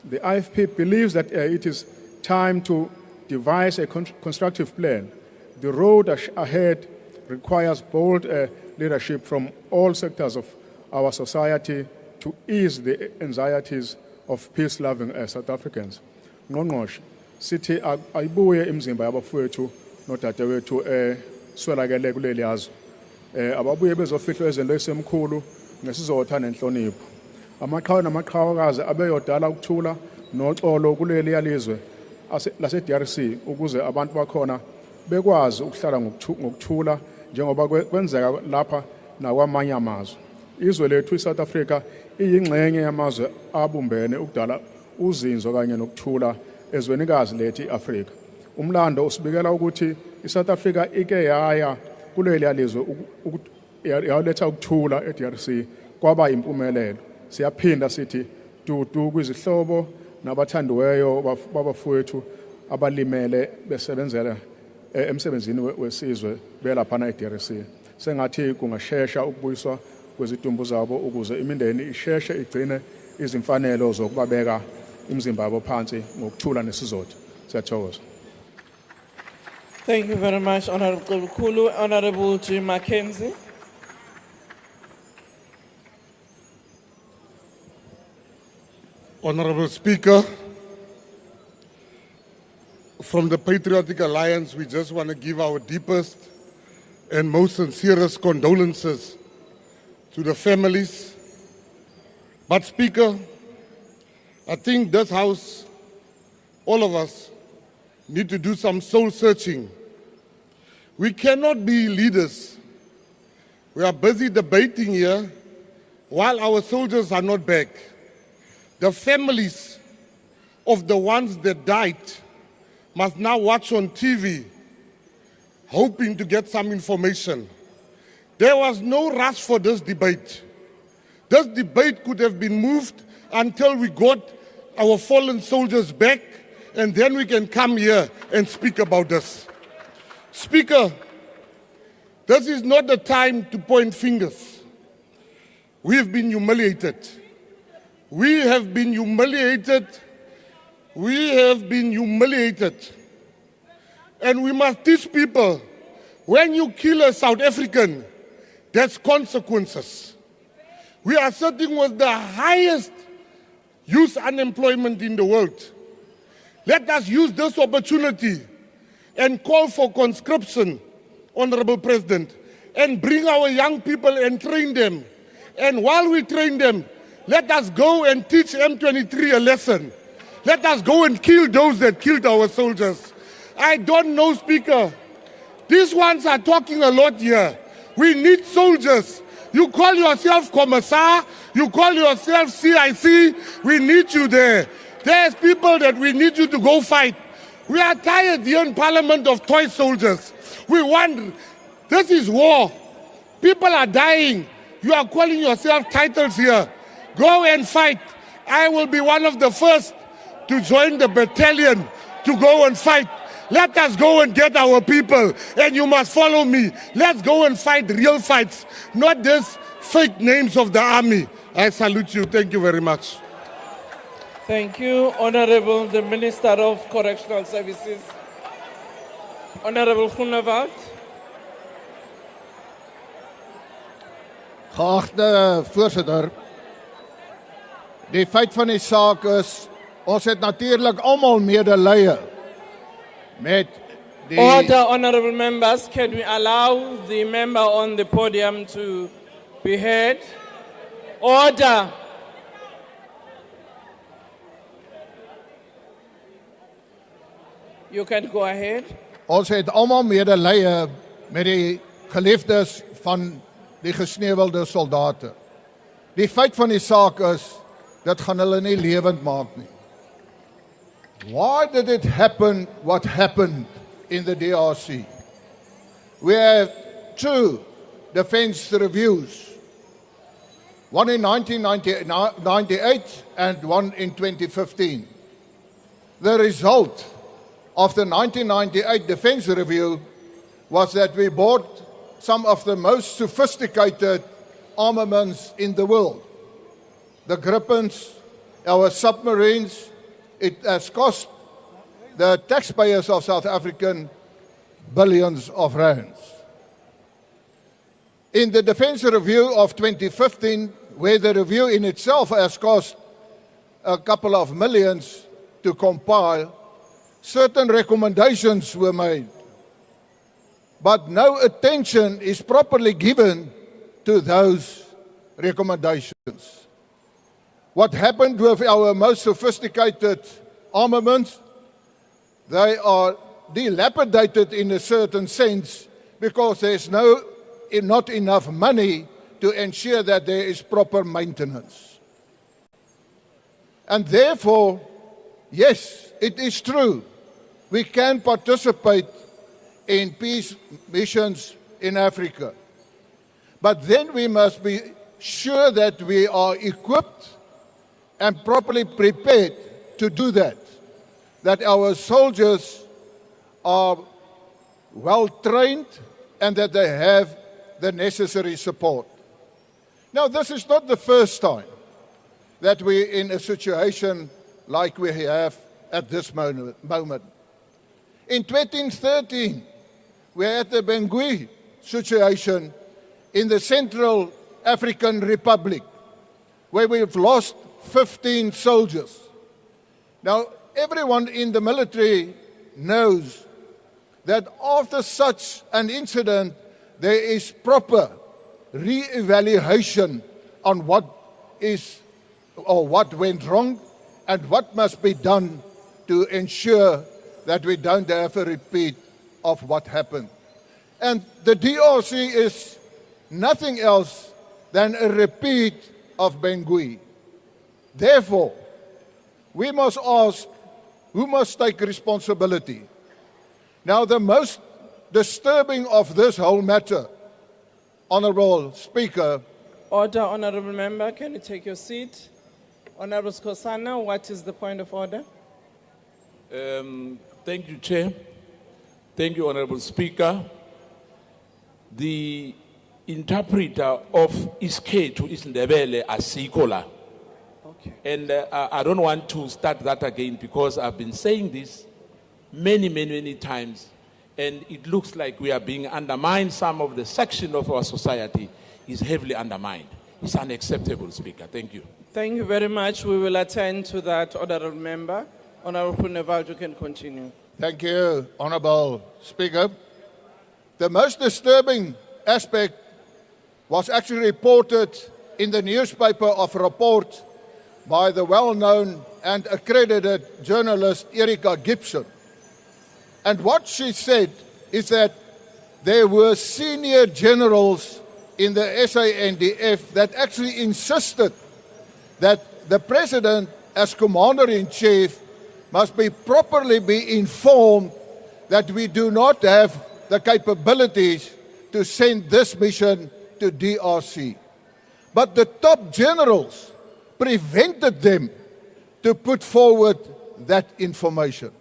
The IFP believes that it is time to devise a constructive plan. The road ahead requires bold leadership from all sectors of our society to ease the anxieties of peace-loving South Africans. Ngqongqoshe sithi ayibuye imizimba yabafowethu nodadewethu swelakele kuleli yazwe. Ababuye bezofihlwa ezento esemkhulu ngesizotha nenhlonipho. Amaqhawe namaqhawakazi abeyodala ukuthula noxolo kuleli yalizwe lase DRC ukuze abantu bakhona bekwazi ukuhlala ngokuthula njengoba kwenzeka lapha nakwamanye amazwe. Izwe lethu iSouth Africa iyingxenye yamazwe abumbene ukudala uzinzo kanye nokuthula ezwenikazi lethu iAfrika. Umlando usibikela ukuthi iSouth Africa ike yaya kuleli yalizwe yaletha ukuthula eDRC kwaba impumelelo. Siyaphinda sithi dudu kwizihlobo nabathandiweyo babafowethu abalimele besebenzela emsebenzini wesizwe belaphana eDRC. Sengathi kungashesha ukubuyiswa kwezidumbu zabo ukuze imindeni isheshe igcine izimfanelo zokubabeka imizimba yabo phansi ngokuthula nesizotha. Siyathokoza. Thank you very much, Honorable Kulu. Honorable Jim Mackenzie. Honorable Speaker, from the Patriotic Alliance, we just want to give our deepest and most sincerest condolences to the families. But Speaker, I think this House, all of us, need to do some soul searching. We cannot be leaders. We are busy debating here while our soldiers are not back. The families of the ones that died must now watch on TV, hoping to get some information. There was no rush for this debate. This debate could have been moved until we got our fallen soldiers back, and then we can come here and speak about this. Speaker, this is not the time to point fingers. We have been humiliated. We have been humiliated. We have been humiliated. And we must teach people, when you kill a South African, there's consequences. We are sitting with the highest youth unemployment in the world. Let us use this opportunity and call for conscription, Honorable President, and bring our young people and train them. And while we train them, let us go and teach M23 a lesson. Let us go and kill those that killed our soldiers. I don't know, Speaker. These ones are talking a lot here. We need soldiers. You call yourself Commissar, you call yourself CIC, we need you there. There's people that we need you to go fight. We are tired here in Parliament of toy soldiers. We want, this is war. People are dying. You are calling yourself titles here. Go and fight. I will be one of the first to join the battalion to go and fight. Let us go and get our people, and you must follow me. Let's go and fight real fights, not these fake names of the army. I salute you. Thank you very much. Thank you, Honorable the Minister of Correctional Services. Honorable Groenewald. Geachte voorzitter, Die feit van die saak is, ons het natuurlik almal medelee met die Order, honorable members. Can we allow the member on the podium to be heard? Order. You can go ahead. Ons het almal medelee met die geliefdes van die gesneuwelde soldate. Die feit van die saak is, dit gaan hulle nie lewend maak nie. Why did it happen what happened in the DRC? We have two defense reviews, one in 1998 and one in 2015. The result of the 1998 defense review was that we bought some of the most sophisticated armaments in the world. The Gripens, our submarines, it has cost the taxpayers of South African billions of rands. In the defense review of 2015, where the review in itself has cost a couple of millions to compile, certain recommendations were made, but no attention is properly given to those recommendations. What happened with our most sophisticated armaments? They are dilapidated in a certain sense because there's not enough money to ensure that there is proper maintenance. And therefore, yes, it is true, we can participate in peace missions in Africa. But then we must be sure that we are equipped and properly prepared to do that. That our soldiers are well trained and that they have the necessary support. Now, this is not the first time that we're in a situation like we have at this moment. In 2013, we had the Bangui situation in the Central African Republic, where we've lost 15 soldiers. Now, everyone in the military knows that after such an incident, there is proper re-evaluation on what is or what went wrong and what must be done to ensure that we don't have a repeat of what happened. And the DRC is nothing else than a repeat of Bangui. Therefore, we must ask, who must take responsibility? Now, the most disturbing of this whole matter, Honourable Speaker. Order, honourable member. Can you take your seat? Honourable Skosana, what is the point of order? Thank you, Chair. Thank you, Honourable Speaker. The interpreter of Iske to Isindebele Asikola. Okay. And I don't want to start that again because I've been saying this many times, and it looks like we are being undermined. Some of the section of our society is heavily undermined. It's unacceptable, Speaker. Thank you. Thank you very much. We will attend to that, honourable member. Honourable Puneval, you can continue. Thank you, Honourable Speaker. The most disturbing aspect was actually reported in the newspaper of a report by the well-known and accredited journalist Erika Gibson. And what she said is that there were senior generals in the SANDF that actually insisted that the President, as Commander-in-Chief, must be properly be informed that we do not have the capabilities to send this mission to DRC. But the top generals prevented them to put forward that information.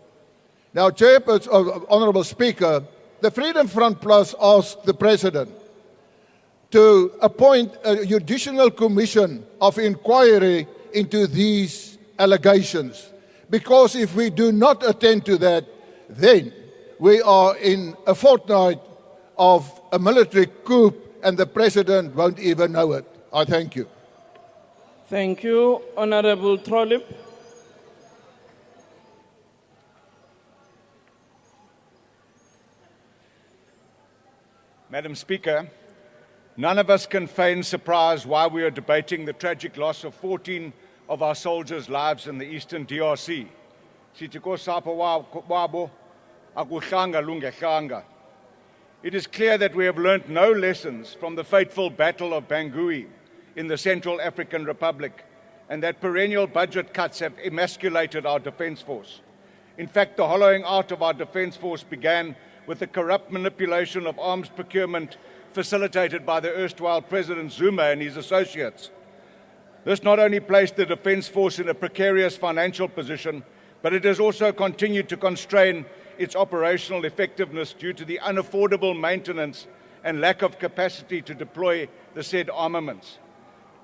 Now, Honourable Speaker, the Freedom Front Plus asked the President to appoint a judicial commission of inquiry into these allegations. Because if we do not attend to that, then we are in a fortnight of a military coup and the President won't even know it. I thank you. Thank you, Honorable Trollip. Madam Speaker, none of us can feign surprise why we are debating the tragic loss of 14 of our soldiers' lives in the eastern DRC. It is clear that we have learnt no lessons from the fateful Battle of Bangui in the Central African Republic, and that perennial budget cuts have emasculated our defence force. In fact, the hollowing out of our defence force began with the corrupt manipulation of arms procurement facilitated by the erstwhile President Zuma and his associates. This not only placed the Defence Force in a precarious financial position, but it has also continued to constrain its operational effectiveness due to the unaffordable maintenance and lack of capacity to deploy the said armaments.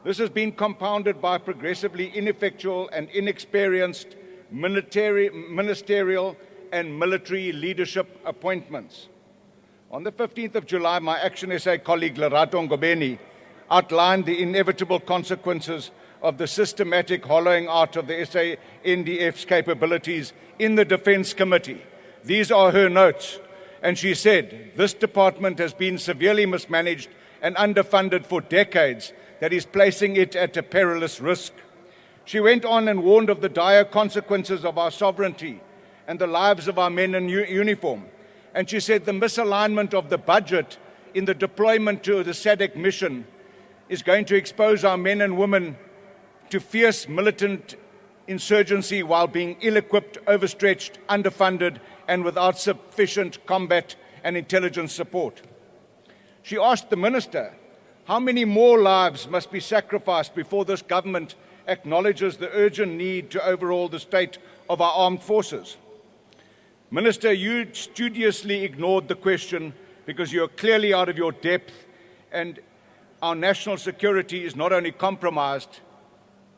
This has been compounded by progressively ineffectual and inexperienced ministerial and military leadership appointments. On the 15th of July, my Action SA colleague Lerato Ngobeni outlined the inevitable consequences of the systematic hollowing out of the SANDF's capabilities in the Defence Committee. These are her notes, and she said, "This department has been severely mismanaged and underfunded for decades that is placing it at a perilous risk." She went on and warned of the dire consequences of our sovereignty and the lives of our men in uniform. And she said the misalignment of the budget in the deployment to the SADC mission is going to expose our men and women to fierce militant insurgency while being ill-equipped, overstretched, underfunded, and without sufficient combat and intelligence support. She asked the Minister, how many more lives must be sacrificed before this government acknowledges the urgent need to overhaul the state of our armed forces? Minister, you studiously ignored the question because you are clearly out of your depth, and our national security is not only compromised,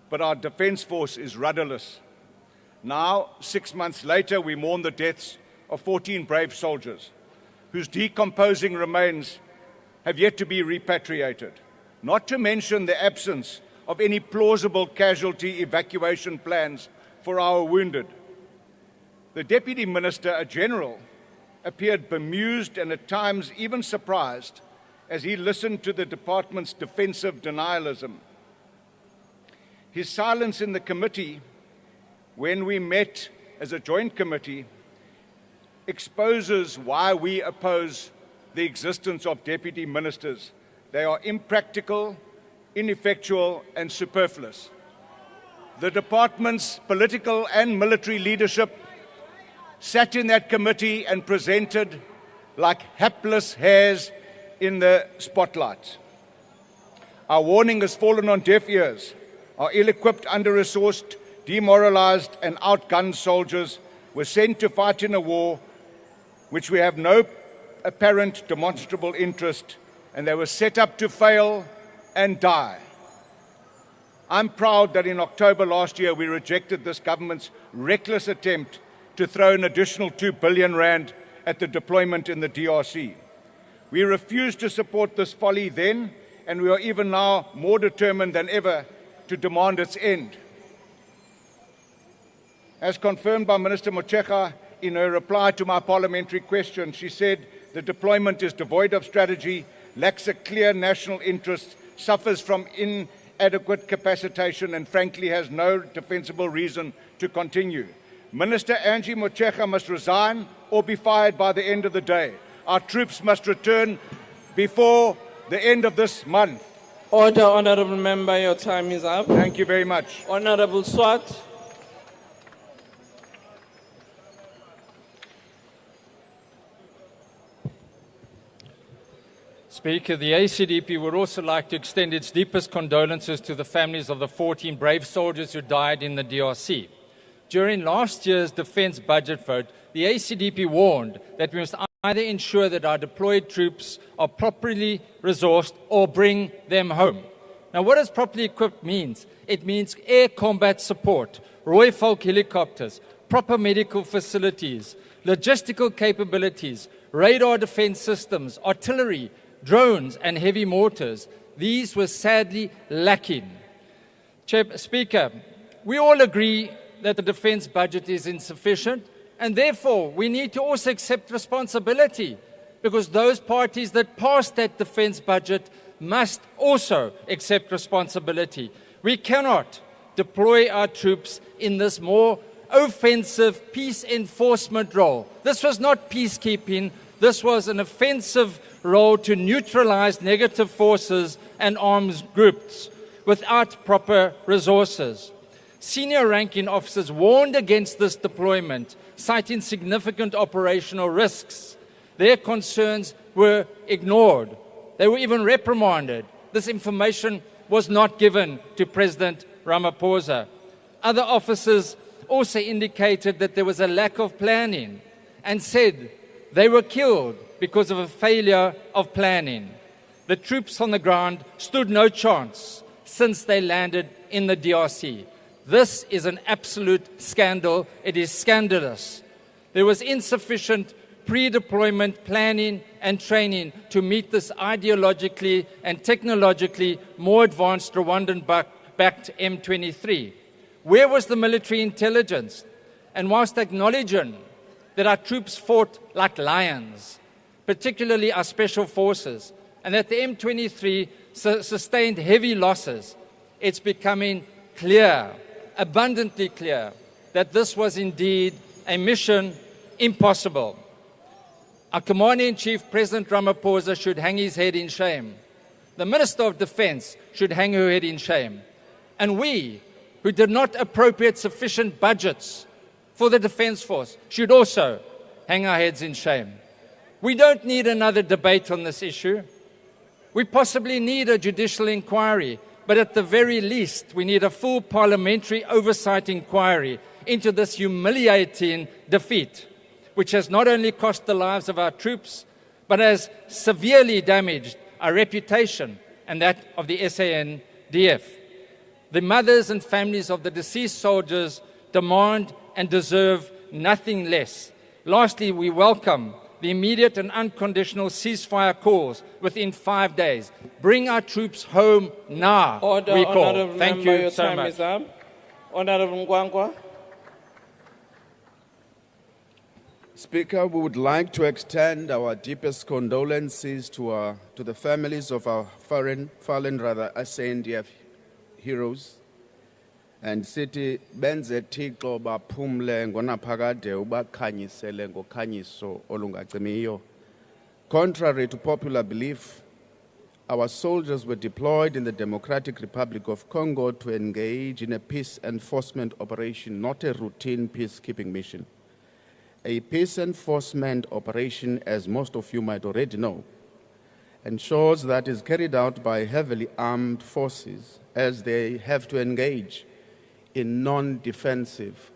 but our defence force is rudderless. Now, 6 months later, we mourn the deaths of 14 brave soldiers whose decomposing remains have yet to be repatriated, not to mention the absence of any plausible casualty evacuation plans for our wounded. The Deputy Minister, a general, appeared bemused and at times even surprised as he listened to the department's defensive denialism. His silence in the committee, when we met as a joint committee, exposes why we oppose the existence of deputy ministers. They are impractical, ineffectual, and superfluous. The department's political and military leadership sat in that committee and presented like hapless hares in the spotlight. Our warning has fallen on deaf ears. Our ill-equipped, under-resourced, demoralized, and outgunned soldiers were sent to fight in a war which we have no apparent demonstrable interest, and they were set up to fail and die. I'm proud that in October last year we rejected this government's reckless attempt to throw an additional 2 billion rand at the deployment in the DRC. We refused to support this folly then, and we are even now more determined than ever to demand its end. As confirmed by Minister Mocheka in her reply to my parliamentary question, she said the deployment is devoid of strategy, lacks a clear national interest, suffers from inadequate capacitation, and frankly has no defensible reason to continue. Minister Angie Mocheka must resign or be fired by the end of the day. Our troops must return before the end of this month. Order, Honourable Member, your time is up. Thank you very much. Honourable Swart. Speaker, the ACDP would also like to extend its deepest condolences to the families of the 14 brave soldiers who died in the DRC. During last year's defence budget vote, the ACDP warned that we must either ensure that our deployed troops are properly resourced or bring them home. Now, what does properly equipped means? It means air combat support, Roy Falk helicopters, proper medical facilities, logistical capabilities, radar defence systems, artillery, drones and heavy mortars. These were sadly lacking. Speaker, we all agree that the defence budget is insufficient, and therefore we need to also accept responsibility, because those parties that passed that defence budget must also accept responsibility. We cannot deploy our troops in this more offensive peace enforcement role. This was not peacekeeping. This was an offensive role to neutralize negative forces and armed groups without proper resources. Senior ranking officers warned against this deployment, citing significant operational risks. Their concerns were ignored. They were even reprimanded. This information was not given to President Ramaphosa. Other officers also indicated that there was a lack of planning and said they were killed because of a failure of planning. The troops on the ground stood no chance since they landed in the DRC. This is an absolute scandal. It is scandalous. There was insufficient pre-deployment planning and training to meet this ideologically and technologically more advanced Rwandan-backed M23. Where was the military intelligence? And whilst acknowledging that our troops fought like lions, particularly our special forces, and that the M23 sustained heavy losses, it's becoming clear, abundantly clear, that this was indeed a mission impossible. Our Commander-in-Chief, President Ramaphosa, should hang his head in shame. The Minister of Defence should hang her head in shame. And we, who did not appropriate sufficient budgets for the Defence Force, should also hang our heads in shame. We don't need another debate on this issue. We possibly need a judicial inquiry, but at the very least, we need a full parliamentary oversight inquiry into this humiliating defeat, which has not only cost the lives of our troops, but has severely damaged our reputation and that of the SANDF. The mothers and families of the deceased soldiers demand and deserve nothing less. Lastly, we welcome the immediate and unconditional ceasefire calls within 5 days. Bring our troops home now. Order, we call. Honorable Thank Member, you your so time much. is up. Honorable Ngwangwa. Speaker, we would like to extend our deepest condolences to the families of our fallen SANDF heroes. And city benze Thixo baphumle ngonaphakade ubakhanyisele ngokhanyiso olungacimiyo. Contrary to popular belief, our soldiers were deployed in the Democratic Republic of Congo to engage in a peace enforcement operation, not a routine peacekeeping mission. A peace enforcement operation, as most of you might already know, ensures that is carried out by heavily armed forces as they have to engage in non-defensive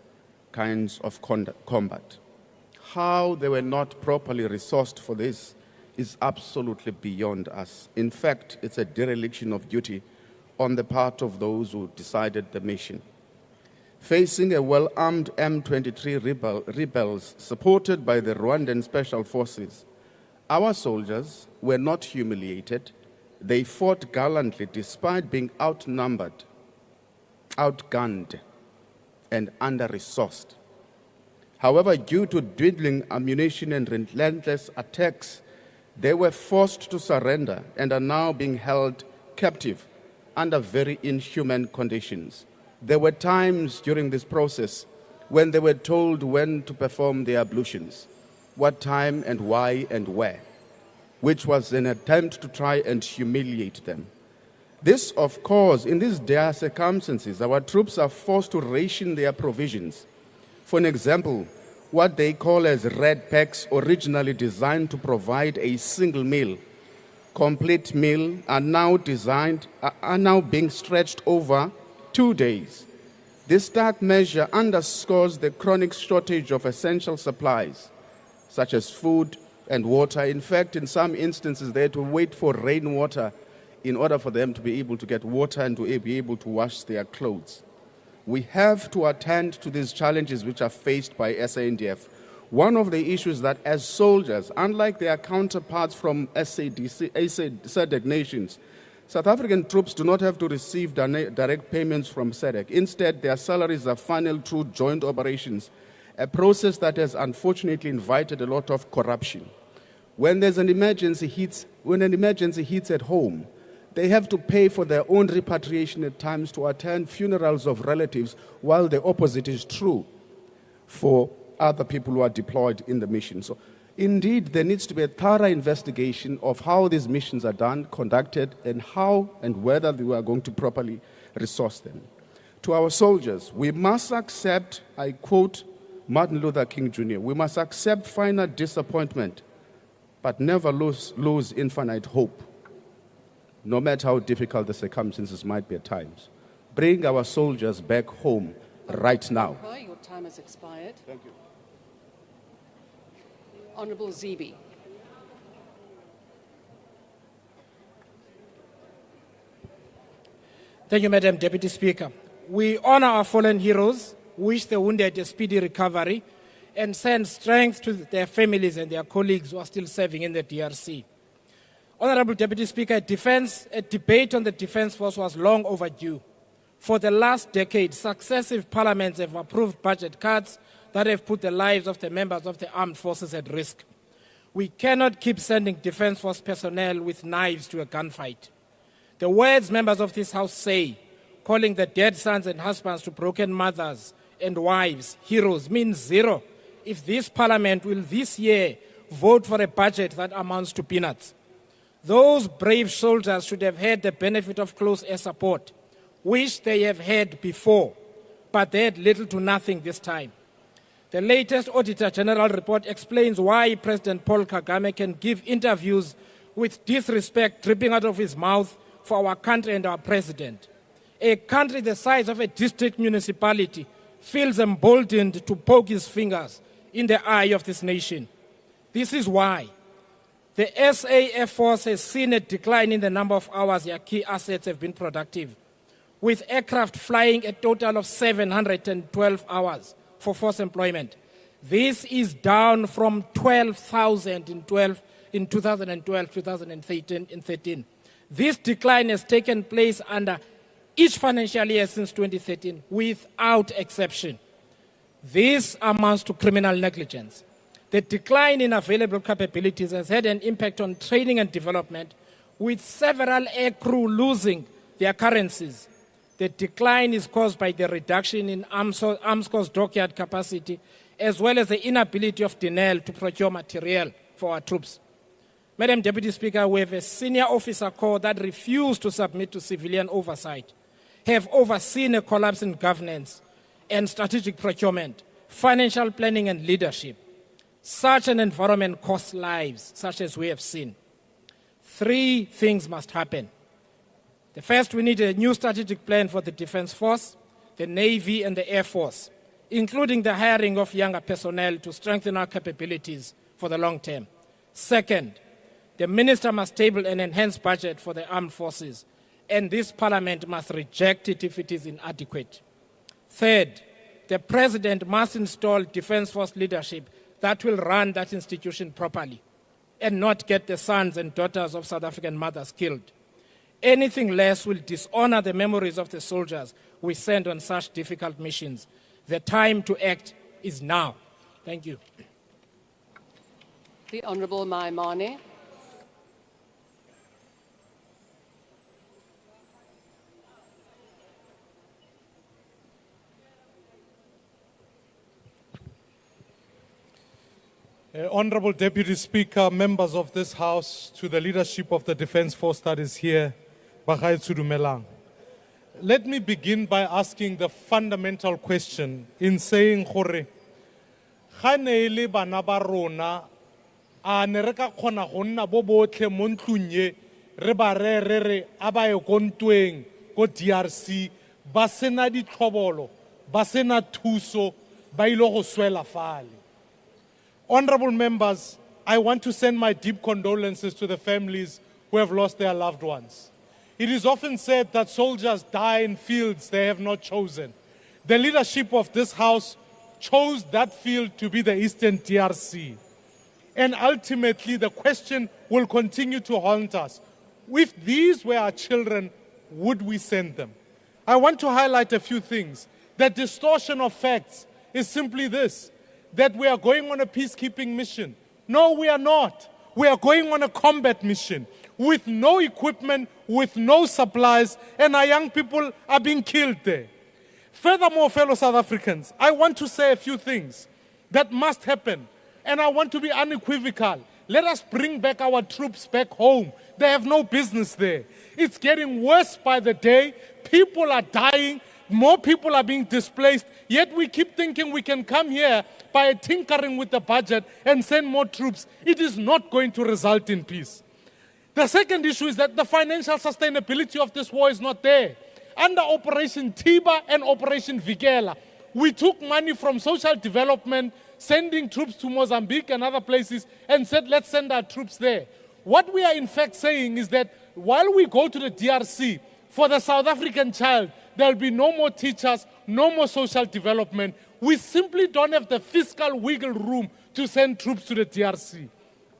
kinds of combat. How they were not properly resourced for this is absolutely beyond us. In fact, it's a dereliction of duty on the part of those who decided the mission. Facing a well-armed M23 rebels supported by the Rwandan Special Forces, our soldiers were not humiliated. They fought gallantly despite being outnumbered, outgunned, and under-resourced. However, due to dwindling ammunition and relentless attacks, they were forced to surrender and are now being held captive under very inhuman conditions. There were times during this process when they were told when to perform their ablutions, what time and why and where, which was an attempt to try and humiliate them. This, of course, in these dire circumstances, our troops are forced to ration their provisions. For an example, what they call as red packs, originally designed to provide a single meal, complete meal, are now being stretched over 2 days. This stark measure underscores the chronic shortage of essential supplies, such as food and water. In fact, in some instances, they had to wait for rainwater in order for them to be able to get water and to be able to wash their clothes. We have to attend to these challenges which are faced by SANDF. One of the issues that as soldiers, unlike their counterparts from SADC nations, South African troops do not have to receive direct payments from SADC. Instead, their salaries are funneled through joint operations, a process that has unfortunately invited a lot of corruption. When an emergency hits at home, they have to pay for their own repatriation at times to attend funerals of relatives, while the opposite is true for other people who are deployed in the mission. So, indeed, there needs to be a thorough investigation of how these missions are done, conducted, and how and whether we are going to properly resource them. To our soldiers, we must accept, I quote Martin Luther King Jr., we must accept final disappointment, but never lose infinite hope, no matter how difficult the circumstances might be at times. Bring our soldiers back home right now. Your time has expired. Thank you. Honourable Zibi. Thank you, Madam Deputy Speaker. We honour our fallen heroes, wish the wounded a speedy recovery, and send strength to their families and their colleagues who are still serving in the DRC. Honourable Deputy Speaker, a debate on the Defence Force was long overdue. For the last decade, successive parliaments have approved budget cuts that have put the lives of the members of the armed forces at risk. We cannot keep sending Defence Force personnel with knives to a gunfight. The words members of this House say, calling the dead sons and husbands to broken mothers and wives heroes, means zero if this parliament will this year vote for a budget that amounts to peanuts. Those brave soldiers should have had the benefit of close air support, which they have had before, but they had little to nothing this time. The latest Auditor General report explains why President Paul Kagame can give interviews with disrespect dripping out of his mouth for our country and our president. A country the size of a district municipality feels emboldened to poke his fingers in the eye of this nation. This is why the SANDF force has seen a decline in the number of hours their key assets have been productive, with aircraft flying a total of 712 hours for force employment. This is down from 12,000 in 2012-2013. This decline has taken place under each financial year since 2013, without exception. This amounts to criminal negligence. The decline in available capabilities has had an impact on training and development, with several aircrew losing their currencies. The decline is caused by the reduction in Armscor's dockyard capacity, as well as the inability of DNL to procure material for our troops. Madam Deputy Speaker, we have a senior officer corps that refused to submit to civilian oversight, have overseen a collapse in governance and strategic procurement, financial planning and leadership. Such an environment costs lives, such as we have seen. 3 things must happen. The first, we need a new strategic plan for the Defence Force, the Navy and the Air Force, including the hiring of younger personnel to strengthen our capabilities for the long term. Second, the Minister must table an enhanced budget for the armed forces, and this Parliament must reject it if it is inadequate. Third, the President must install Defence Force leadership that will run that institution properly and not get the sons and daughters of South African mothers killed. Anything less will dishonor the memories of the soldiers we send on such difficult missions. The time to act is now. Thank you. The Honourable Maimane. Honourable Deputy Speaker, members of this House, to the leadership of the Defence Force that is here, Bagaetsho dumelang. Let me begin by asking the fundamental question in saying, gore, ga ne le bana ba rona, a ne re ka kgona go nna bo botlhe mo ntlong ye, re ba re a ba ye ko ntweng ko DRC, ba sena ditlhobolo, ba sena thuso, ba ile go swela fale. Honourable members, I want to send my deep condolences to the families who have lost their loved ones. It is often said that soldiers die in fields they have not chosen. The leadership of this House chose that field to be the Eastern DRC. And ultimately, the question will continue to haunt us. If these were our children, would we send them? I want to highlight a few things. The distortion of facts is simply this, that we are going on a peacekeeping mission. No, we are not. We are going on a combat mission with no equipment, with no supplies, and our young people are being killed there. Furthermore, fellow South Africans, I want to say a few things that must happen, and I want to be unequivocal. Let us bring back our troops back home. They have no business there. It's getting worse by the day. People are dying. More people are being displaced. Yet we keep thinking we can come here by tinkering with the budget and send more troops. It is not going to result in peace. The second issue is that the financial sustainability of this war is not there. Under Operation Tiba and Operation Vigela, we took money from social development, sending troops to Mozambique and other places, and said, let's send our troops there. What we are in fact saying is that while we go to the DRC, for the South African child, there will be no more teachers, no more social development. We simply don't have the fiscal wiggle room to send troops to the DRC.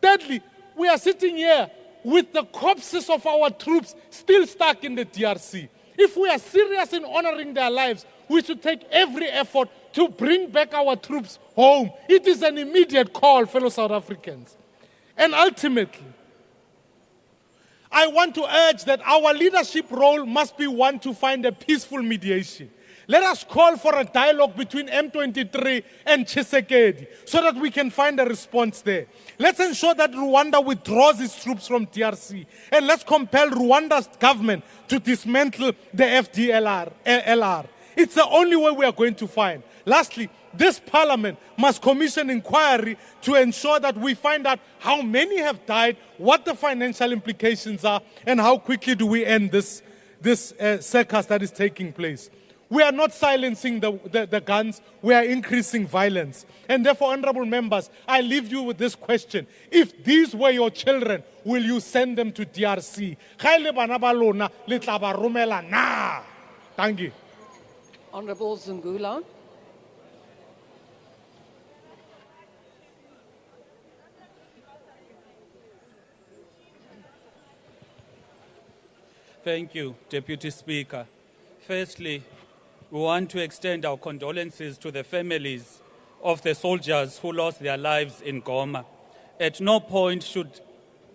Thirdly, we are sitting here with the corpses of our troops still stuck in the DRC. If we are serious in honoring their lives, we should take every effort to bring back our troops home. It is an immediate call, fellow South Africans. And ultimately, I want to urge that our leadership role must be one to find a peaceful mediation. Let us call for a dialogue between M23 and Tshisekedi so that we can find a response there. Let's ensure that Rwanda withdraws its troops from DRC, and let's compel Rwanda's government to dismantle the FDLR. It's the only way we are going to find. Lastly, this parliament must commission inquiry to ensure that we find out how many have died, what the financial implications are, and how quickly do we end this circus that is taking place. We are not silencing the guns, we are increasing violence. And therefore, honorable members, I leave you with this question. If these were your children, will you send them to DRC? Thank you. Honorable Zungula. Thank you, Deputy Speaker. Firstly, we want to extend our condolences to the families of the soldiers who lost their lives in Goma. At no point should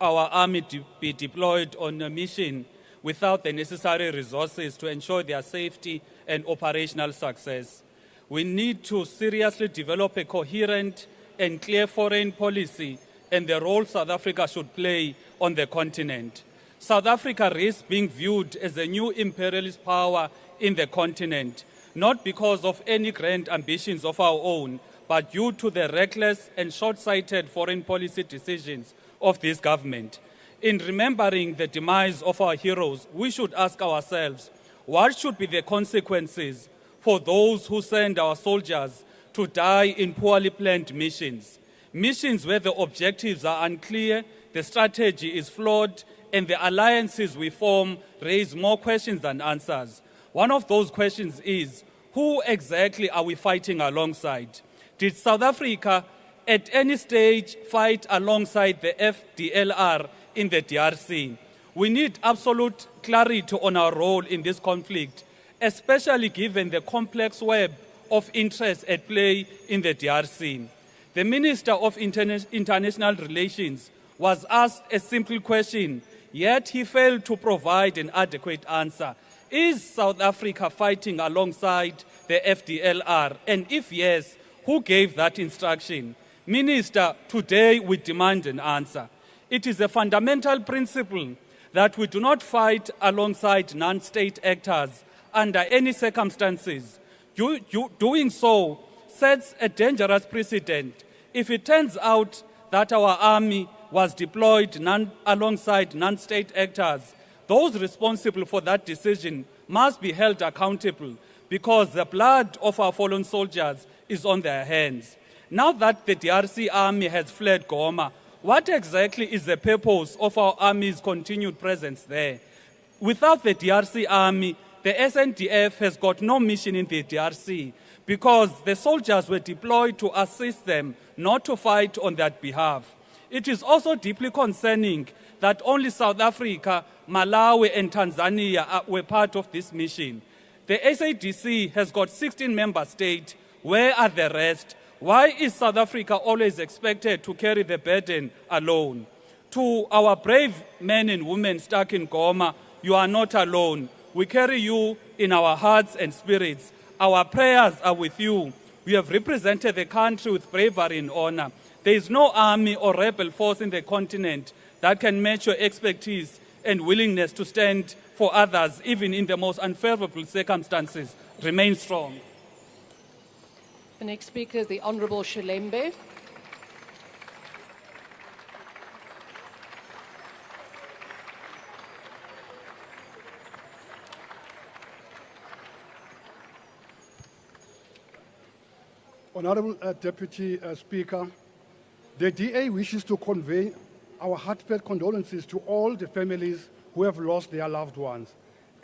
our army be deployed on a mission without the necessary resources to ensure their safety and operational success. We need to seriously develop a coherent and clear foreign policy and the role South Africa should play on the continent. South Africa risks being viewed as a new imperialist power in the continent, not because of any grand ambitions of our own, but due to the reckless and short-sighted foreign policy decisions of this government. In remembering the demise of our heroes, we should ask ourselves, what should be the consequences for those who send our soldiers to die in poorly planned missions? Missions where the objectives are unclear, the strategy is flawed, and the alliances we form raise more questions than answers. One of those questions is, who exactly are we fighting alongside? Did South Africa at any stage fight alongside the FDLR in the DRC? We need absolute clarity on our role in this conflict, especially given the complex web of interests at play in the DRC. The Minister of International Relations was asked a simple question, yet he failed to provide an adequate answer. Is South Africa fighting alongside the FDLR? And if yes, who gave that instruction? Minister, today we demand an answer. It is a fundamental principle that we do not fight alongside non-state actors under any circumstances. Doing so sets a dangerous precedent. If it turns out that our army was deployed alongside non-state actors, those responsible for that decision must be held accountable because the blood of our fallen soldiers is on their hands. Now that the DRC army has fled Goma, what exactly is the purpose of our army's continued presence there? Without the DRC army, the SANDF has got no mission in the DRC because the soldiers were deployed to assist them, not to fight on their behalf. It is also deeply concerning that only South Africa, Malawi, and Tanzania were part of this mission. The SADC has got 16 member states. Where are the rest? Why is South Africa always expected to carry the burden alone? To our brave men and women stuck in Goma, you are not alone. We carry you in our hearts and spirits. Our prayers are with you. You have represented the country with bravery and honor. There is no army or rebel force in the continent that can match your expertise and willingness to stand for others, even in the most unfavorable circumstances. Remain strong. The next speaker is the Honourable Shilembe. Honourable Deputy Speaker, the DA wishes to convey our heartfelt condolences to all the families who have lost their loved ones,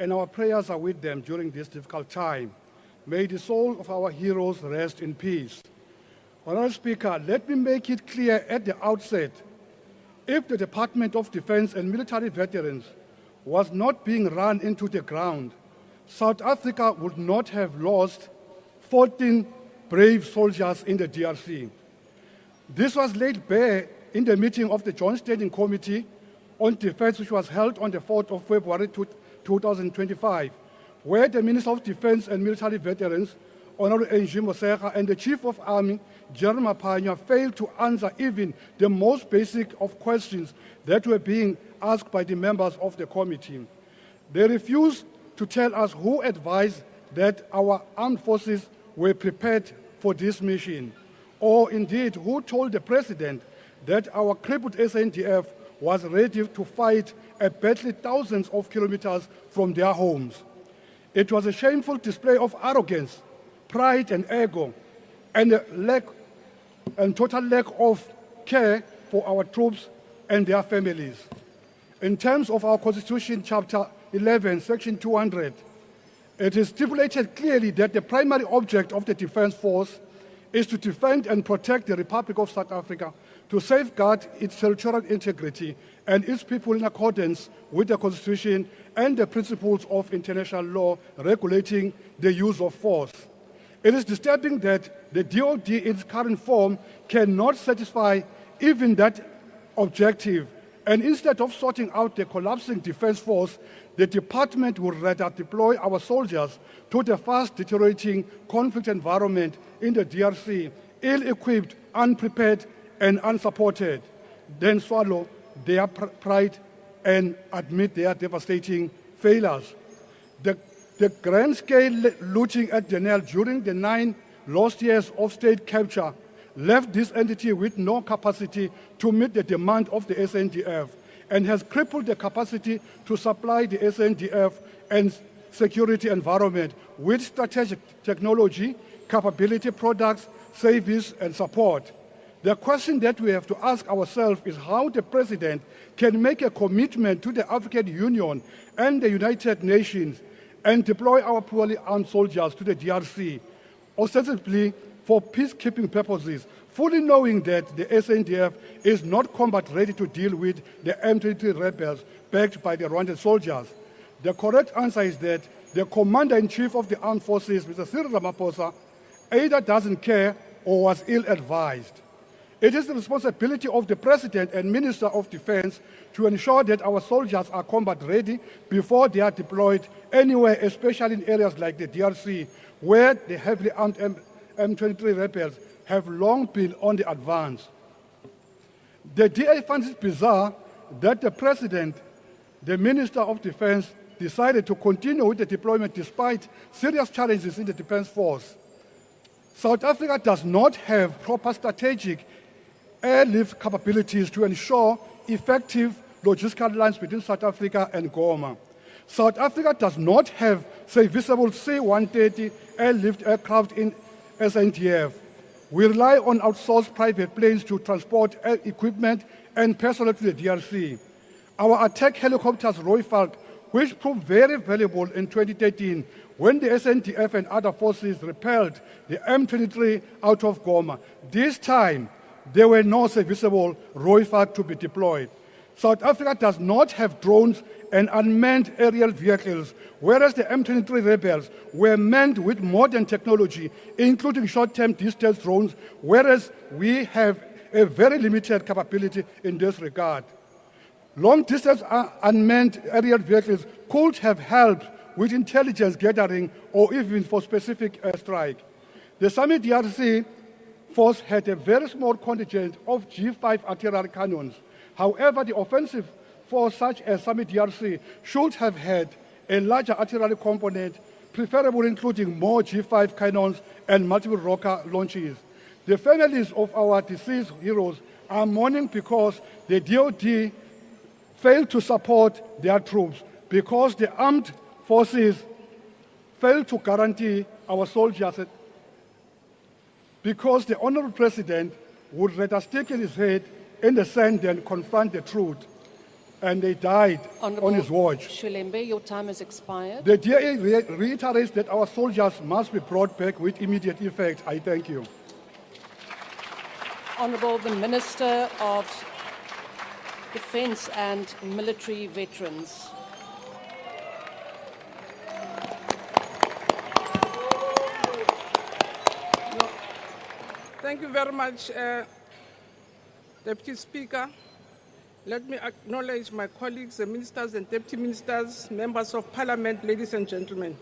and our prayers are with them during this difficult time. May the soul of our heroes rest in peace. Honourable Speaker, let me make it clear at the outset, if the Department of Defence and military veterans was not being run into the ground, South Africa would not have lost 14 brave soldiers in the DRC. This was laid bare in the meeting of the Joint Standing Committee on Defence, which was held on the 4th of February 2025, where the Minister of Defence and Military Veterans, Honourable Angie Motshekga, and the Chief of Army, General Maphanya, failed to answer even the most basic of questions that were being asked by the members of the committee. They refused to tell us who advised that our armed forces were prepared for this mission, or indeed who told the President that our crippled SANDF was ready to fight a battle thousands of kilometers from their homes. It was a shameful display of arrogance, pride and ego, and total lack of care for our troops and their families. In terms of our Constitution, Chapter 11, Section 200, it is stipulated clearly that the primary object of the Defence Force is to defend and protect the Republic of South Africa, to safeguard its territorial integrity and its people in accordance with the Constitution and the principles of international law regulating the use of force. It is disturbing that the DoD in its current form cannot satisfy even that objective, and instead of sorting out the collapsing Defence Force, the department would rather deploy our soldiers to the fast deteriorating conflict environment in the DRC, ill-equipped, unprepared, and unsupported, then swallow their pride and admit their devastating failures. The grand-scale looting at Denel during the 9 lost years of state capture left this entity with no capacity to meet the demand of the SANDF and has crippled the capacity to supply the SANDF and security environment with strategic technology, capability products, service, and support. The question that we have to ask ourselves is how the President can make a commitment to the African Union and the United Nations and deploy our poorly armed soldiers to the DRC, ostensibly for peacekeeping purposes, fully knowing that the SANDF is not combat ready to deal with the M23 rebels backed by the Rwandan soldiers. The correct answer is that the Commander-in-Chief of the Armed Forces, Mr. Cyril Ramaphosa, either doesn't care or was ill-advised. It is the responsibility of the President and Minister of Defense to ensure that our soldiers are combat ready before they are deployed anywhere, especially in areas like the DRC, where the heavily armed M23 rebels have long been on the advance. The DA finds it bizarre that the President, the Minister of Defense, decided to continue with the deployment despite serious challenges in the Defense Force. South Africa does not have proper strategic airlift capabilities to ensure effective logistical lines between South Africa and Goma. South Africa does not have serviceable C-130 airlift aircraft in SANDF. We rely on outsourced private planes to transport equipment and personnel to the DRC. Our attack helicopters, Royfalk, which proved very valuable in 2013 when the SANDF and other forces repelled the M23 out of Goma. This time, there were no serviceable ROIFAC to be deployed. South Africa does not have drones and unmanned aerial vehicles, whereas the M23 rebels were manned with modern technology, including short-term distance drones, whereas we have a very limited capability in this regard. Long-distance unmanned aerial vehicles could have helped with intelligence gathering or even for specific airstrike. The Summit DRC force had a very small contingent of G5 artillery cannons. However, the offensive force such as Summit DRC should have had a larger artillery component, preferably including more G5 cannons and multiple rocket launches. The families of our deceased heroes are mourning because the DoD failed to support their troops, because the armed forces failed to guarantee our soldiers, because the Honorable President would rather stick his head in the sand than confront the truth. And they died on his watch. Shulembe, your time has expired. The DA reiterates that our soldiers must be brought back with immediate effect. I thank you. Honourable the Minister of Defence and Military Veterans. Thank you very much, Deputy Speaker. Let me acknowledge my colleagues, the ministers and deputy ministers, members of parliament, ladies and gentlemen.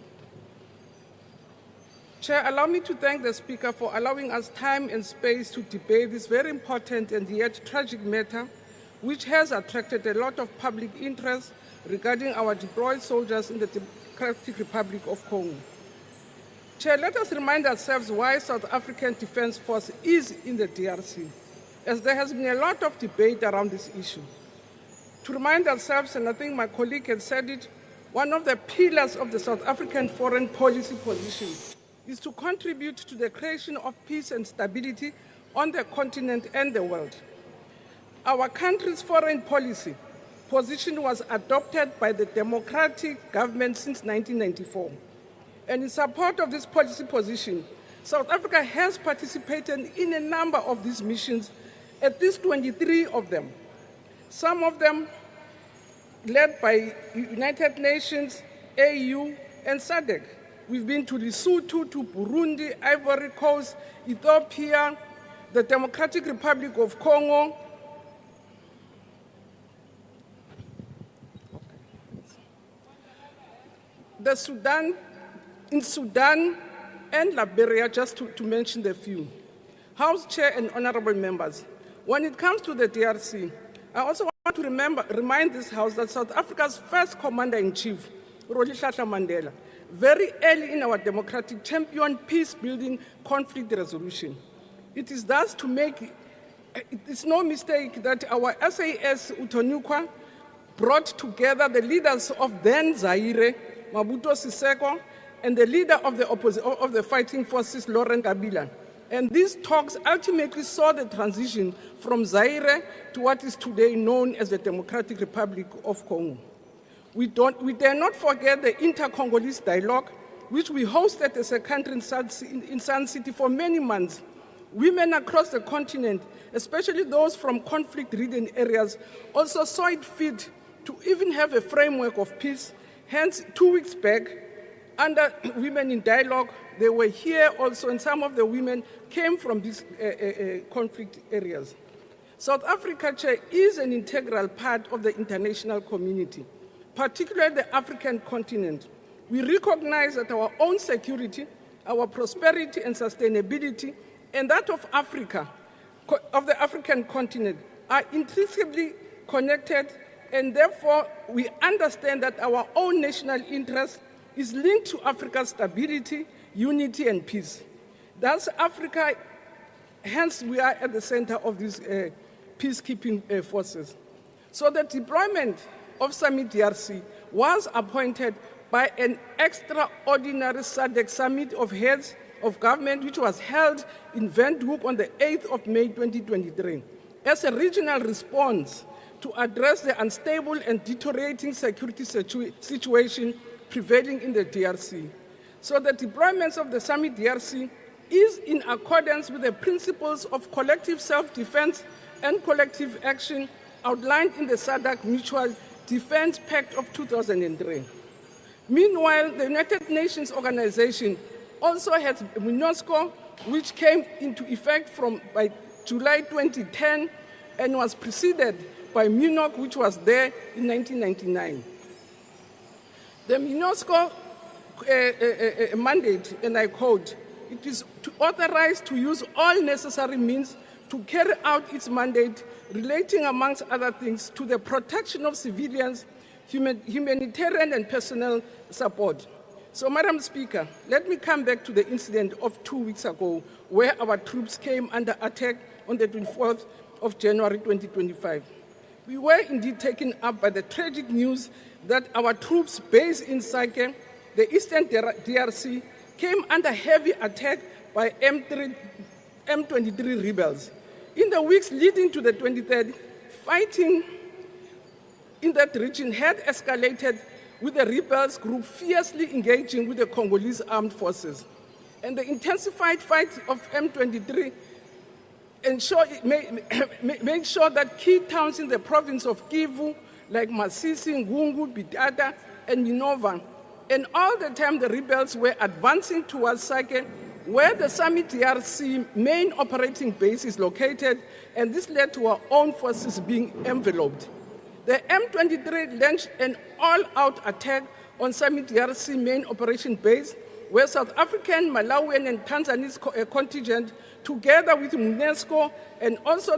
Chair, allow me to thank the Speaker for allowing us time and space to debate this very important and yet tragic matter, which has attracted a lot of public interest regarding our deployed soldiers in the Democratic Republic of Congo. Chair, let us remind ourselves why South African Defence Force is in the DRC, as there has been a lot of debate around this issue. To remind ourselves, and I think my colleague had said it, one of the pillars of the South African foreign policy position is to contribute to the creation of peace and stability on the continent and the world. Our country's foreign policy position was adopted by the democratic government since 1994. And in support of this policy position, South Africa has participated in a number of these missions, at least 23 of them. Some of them led by United Nations, AU, and SADC. We've been to Lesotho, to Burundi, Ivory Coast, Ethiopia, the Democratic Republic of Congo, the Sudan, in Sudan and Liberia, just to mention the few. House Chair and honorable members, when it comes to the DRC, I also want to remind this House that South Africa's first Commander-in-Chief, Rolihlahla Mandela, very early in our democratic championed peace-building conflict resolution. It is thus to make, it's no mistake that our SAS Utonukwa brought together the leaders of then Zaire, Mobutu Seseko, and the leader of the fighting forces, Laurent Kabila. And these talks ultimately saw the transition from Zaire to what is today known as the Democratic Republic of Congo. We dare not forget the inter-Congolese dialogue, which we hosted as a country in Sun City for many months. Women across the continent, especially those from conflict-ridden areas, also saw it fit to even have a framework of peace. Hence, 2 weeks back, under Women in Dialogue, they were here also, and some of the women came from these conflict areas. South Africa, Chair, is an integral part of the international community, particularly the African continent. We recognize that our own security, our prosperity and sustainability, and that of Africa, of the African continent, are intrinsically connected, and therefore we understand that our own national interest is linked to Africa's stability, unity, and peace. Thus, Africa, hence we are at the center of these peacekeeping forces. So the deployment of Summit DRC was appointed by an extraordinary SADC summit of heads of government, which was held in Windhoek on the 8th of May 2023, as a regional response to address the unstable and deteriorating security situation prevailing in the DRC. So the deployments of the Summit DRC is in accordance with the principles of collective self-defense and collective action outlined in the SADC Mutual Defense Pact of 2003. Meanwhile, the United Nations Organization also has MINUSCO, which came into effect by July 2010 and was preceded by MUNOC, which was there in 1999. The MINUSCO mandate, and I quote, it is to authorize to use all necessary means to carry out its mandate relating, amongst other things, to the protection of civilians, humanitarian and personnel support. So, Madam Speaker, let me come back to the incident of 2 weeks ago, where our troops came under attack on the 24th of January 2025. We were indeed taken up by the tragic news that our troops based in Sake, the Eastern DRC, came under heavy attack by M23 rebels. In the weeks leading to the 23rd, fighting in that region had escalated, with the rebels group fiercely engaging with the Congolese armed forces. And the intensified fight of M23 made sure that key towns in the province of Kivu, like Masisi, Ngungu, Bidada, and Minova, and all the time the rebels were advancing towards Sake, where the Summit DRC main operating base is located, and this led to our own forces being enveloped. The M23 launched an all-out attack on Summit DRC main operation base, where South African, Malawian, and Tanzanian contingent, together with UNESCO and also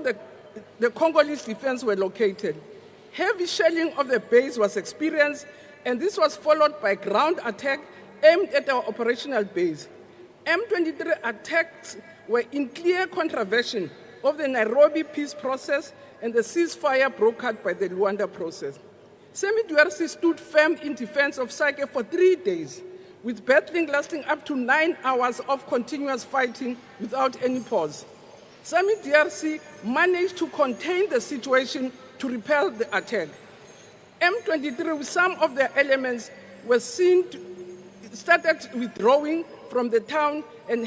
the Congolese defense, were located. Heavy shelling of the base was experienced, and this was followed by ground attack aimed at our operational base. M23 attacks were in clear contravention of the Nairobi peace process, and the ceasefire brokered by the Luanda process. Semi-DRC stood firm in defense of Sake for 3 days, with battling lasting up to 9 hours of continuous fighting without any pause. Semi-DRC managed to contain the situation to repel the attack. M23, with some of their elements, started withdrawing from the town and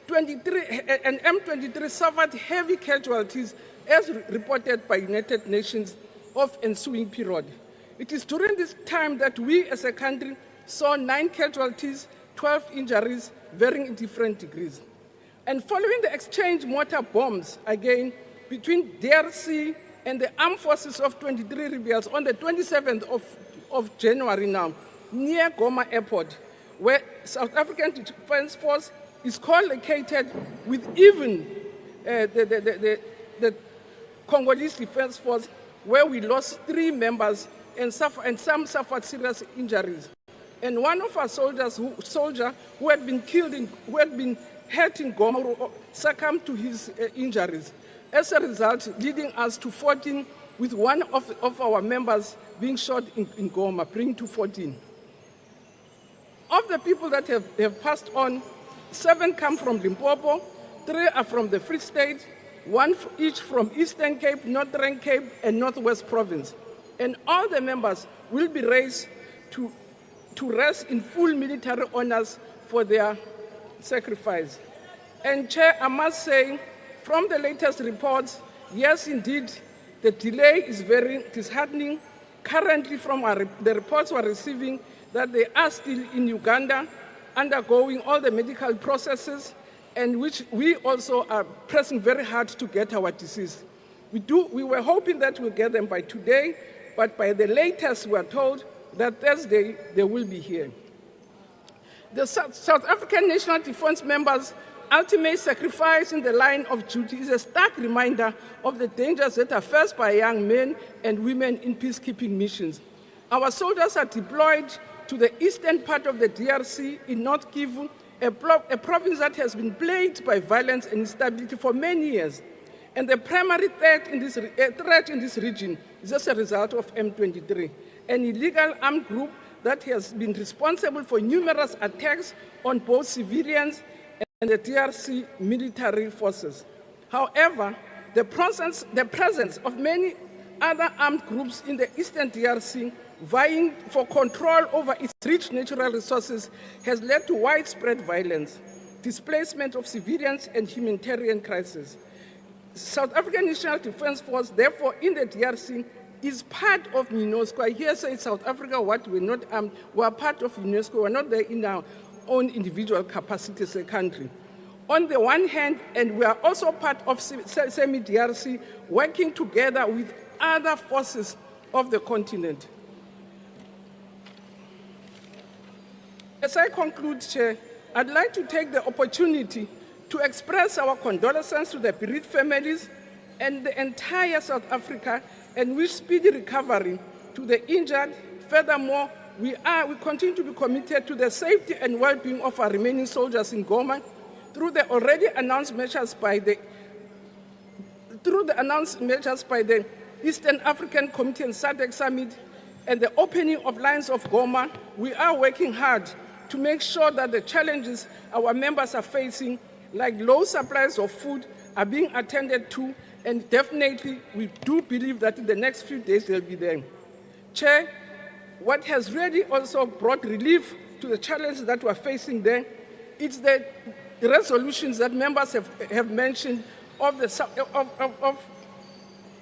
M23 suffered heavy casualties, as reported by United Nations, of ensuing period. It is during this time that we as a country saw 9 casualties, 12 injuries, varying in different degrees. And following the exchange mortar bombs again between DRC and the armed forces of 23 rebels on the 27th of January now, near Goma Airport, where South African Defense Force is co-located with even the Congolese Defense Force, where we lost 3 members and some suffered serious injuries. And one of our soldiers who had been killed, who had been hurt in Goma, succumbed to his injuries. As a result, leading us to 14, with one of our members being shot in Goma, bringing to 14. Of the people that have passed on, 7 come from Limpopo, 3 are from the Free State, 1 each from Eastern Cape, Northern Cape, and Northwest Province. And all the members will be raised to rest in full military honors for their sacrifice. And Chair, I must say, from the latest reports, yes, indeed, the delay is very disheartening. Currently, from the reports we're receiving, that they are still in Uganda, undergoing all the medical processes, and which we also are pressing very hard to get our deceased. We were hoping that we'll get them by today, but by the latest, we are told that Thursday they will be here. The South African National Defense members' ultimate sacrifice in the line of duty is a stark reminder of the dangers that are faced by young men and women in peacekeeping missions. Our soldiers are deployed to the eastern part of the DRC in North Kivu, a province that has been plagued by violence and instability for many years. And the primary threat in this region is as a result of M23, an illegal armed group that has been responsible for numerous attacks on both civilians and the DRC military forces. However, the presence of many other armed groups in the eastern DRC vying for control over its rich natural resources has led to widespread violence. displacement of civilians, and humanitarian crisis. South African National Defence Force, therefore, in the DRC, is part of UNESCO. I hear say South Africa, what we're not armed, we're part of UNESCO. We're not there in our own individual capacity as a country. On the one hand, and we are also part of semi-DRC, working together with other forces of the continent. As I conclude, Chair, I'd like to take the opportunity to express our condolences to the bereaved families and the entire South Africa, and wish speedy recovery to the injured. Furthermore, we continue to be committed to the safety and well-being of our remaining soldiers in Goma through the already announced measures by the Eastern African Committee and SADC Summit and the opening of lines of Goma. We are working hard to make sure that the challenges our members are facing, like low supplies of food, are being attended to, and definitely we do believe that in the next few days they'll be there. Chair, what has really also brought relief to the challenges that we're facing there, it's the resolutions that members have mentioned of the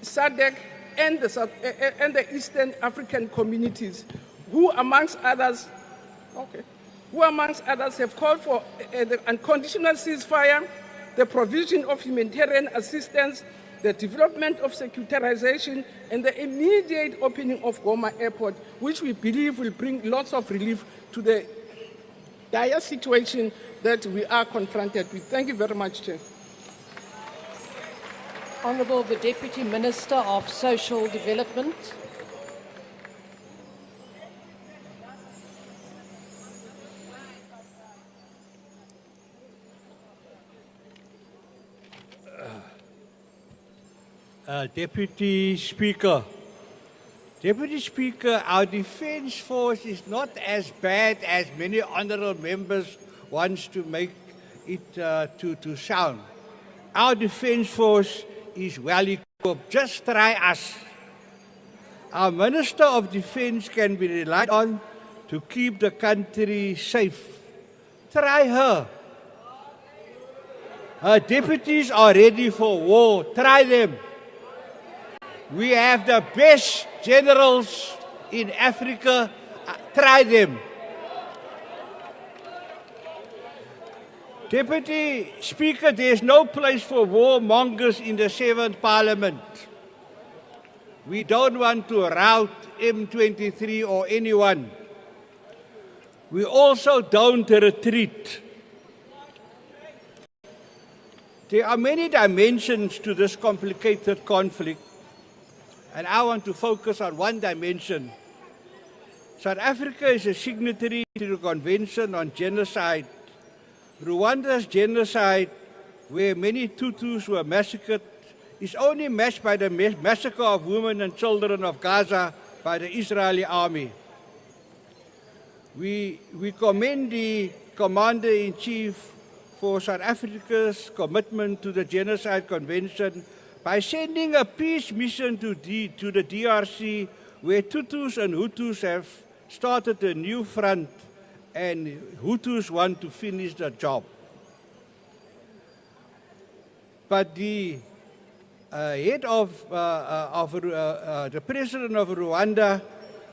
SADC and the Eastern African communities, who amongst others have called for the unconditional ceasefire, the provision of humanitarian assistance, the development of securitarization, and the immediate opening of Goma Airport, which we believe will bring lots of relief to the dire situation that we are confronted with. Thank you very much, Chair. Honourable the Deputy Minister of Social Development. Deputy Speaker, our Defence Force is not as bad as many honourable members want to make it to sound. Our Defence Force is well equipped. Just try us. Our Minister of Defence can be relied on to keep the country safe. Try her. Her deputies are ready for war. Try them. We have the best generals in Africa. Try them. Deputy Speaker, there is no place for warmongers in the 7th Parliament. We don't want to rout M23 or anyone. We also don't retreat. There are many dimensions to this complicated conflict, and I want to focus on one dimension. South Africa is a signatory to the Convention on Genocide. Rwanda's genocide, where many Tutus were massacred, is only matched by the massacre of women and children of Gaza by the Israeli army. We commend the Commander-in-Chief for South Africa's commitment to the Genocide Convention by sending a peace mission to the DRC, where Tutus and Hutus have started a new front, and Hutus want to finish the job. But the head of the president of Rwanda,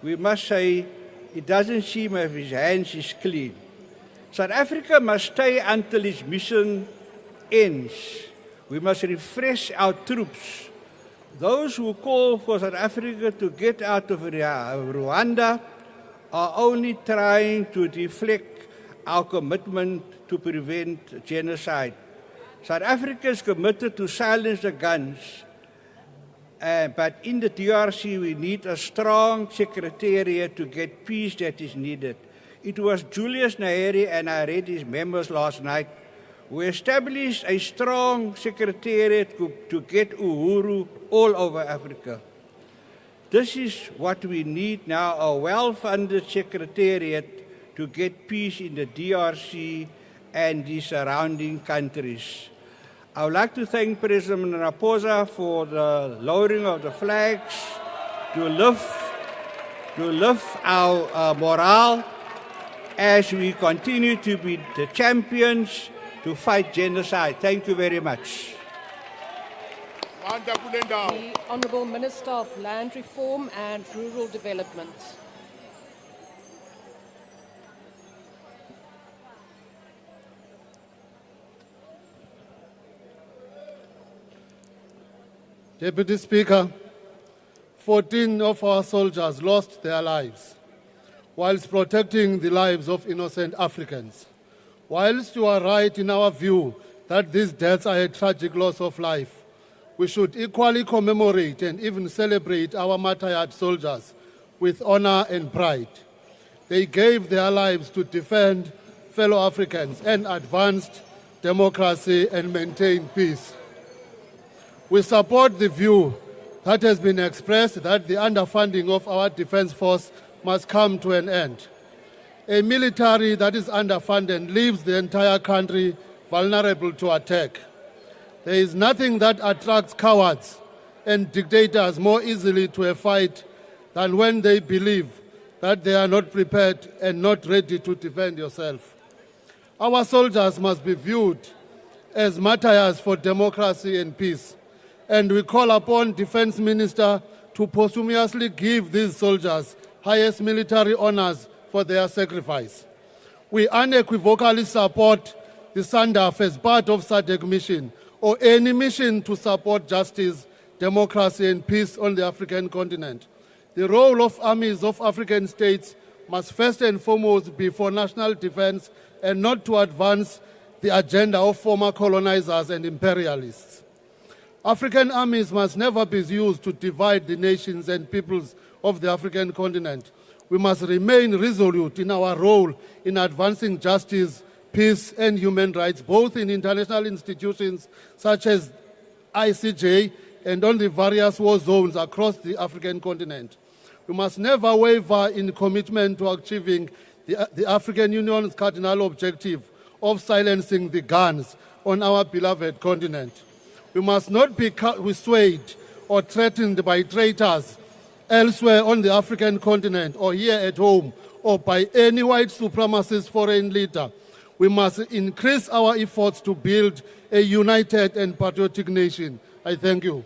we must say, it doesn't seem as if his hands is clean. South Africa must stay until its mission ends. We must refresh our troops. Those who call for South Africa to get out of Rwanda are only trying to deflect our commitment to prevent genocide. South Africa is committed to silence the guns, but in the DRC we need a strong secretariat to get peace that is needed. It was Julius Nyeri, and I read his memos last night, who established a strong secretariat to get Uhuru all over Africa. This is what we need now, a well-funded secretariat to get peace in the DRC and the surrounding countries. I would like to thank President Ramaphosa for the lowering of the flags to lift our morale as we continue to be the champions to fight genocide. Thank you very much. The Honourable Minister of Land Reform and Rural Development. Deputy Speaker, 14 of our soldiers lost their lives whilst protecting the lives of innocent Africans. Whilst you are right in our view that these deaths are a tragic loss of life, we should equally commemorate and even celebrate our martyred soldiers with honor and pride. They gave their lives to defend fellow Africans and advanced democracy and maintain peace. We support the view that has been expressed that the underfunding of our defense force must come to an end. A military that is underfunded leaves the entire country vulnerable to attack. There is nothing that attracts cowards and dictators more easily to a fight than when they believe that they are not prepared and not ready to defend yourself. Our soldiers must be viewed as martyrs for democracy and peace, and we call upon Defense Minister to posthumously give these soldiers highest military honors for their sacrifice. We unequivocally support the SANDF as part of SADC mission or any mission to support justice, democracy and peace on the African continent. The role of armies of African states must first and foremost be for national defense and not to advance the agenda of former colonizers and imperialists. African armies must never be used to divide the nations and peoples of the African continent. We must remain resolute in our role in advancing justice, peace and human rights, both in international institutions such as ICJ and on the various war zones across the African continent. We must never waver in commitment to achieving the African Union's cardinal objective of silencing the guns on our beloved continent. We must not be swayed or threatened by traitors elsewhere on the African continent or here at home or by any white supremacist foreign leader. We must increase our efforts to build a united and patriotic nation. I thank you.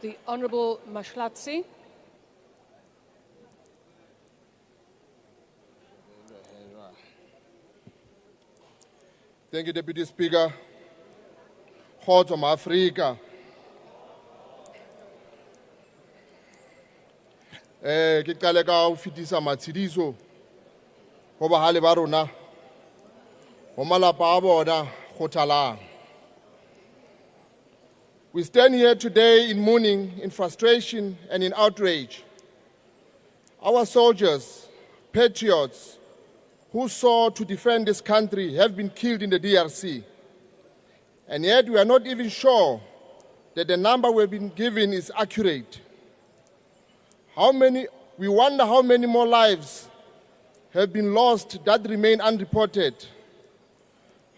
The Honourable Mashlatsi. Thank you, Deputy Speaker. Kgotso Maafrika. Ke qale ka ho fitisa matshidiso ho bahale ba rona ho malapa a bona khothalang. We stand here today in mourning, in frustration and in outrage. Our soldiers, patriots who sought to defend this country have been killed in the DRC. And yet we are not even sure that the number we've been given is accurate. We wonder how many more lives have been lost that remain unreported.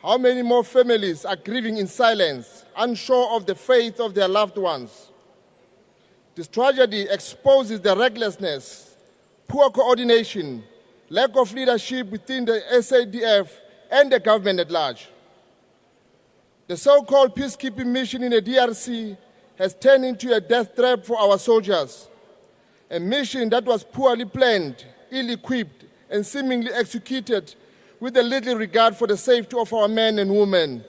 How many more families are grieving in silence, unsure of the fate of their loved ones. This tragedy exposes the recklessness, poor coordination, lack of leadership within the SANDF and the government at large. The so-called peacekeeping mission in the DRC has turned into a death trap for our soldiers. A mission that was poorly planned, ill-equipped, and seemingly executed with a little regard for the safety of our men and women.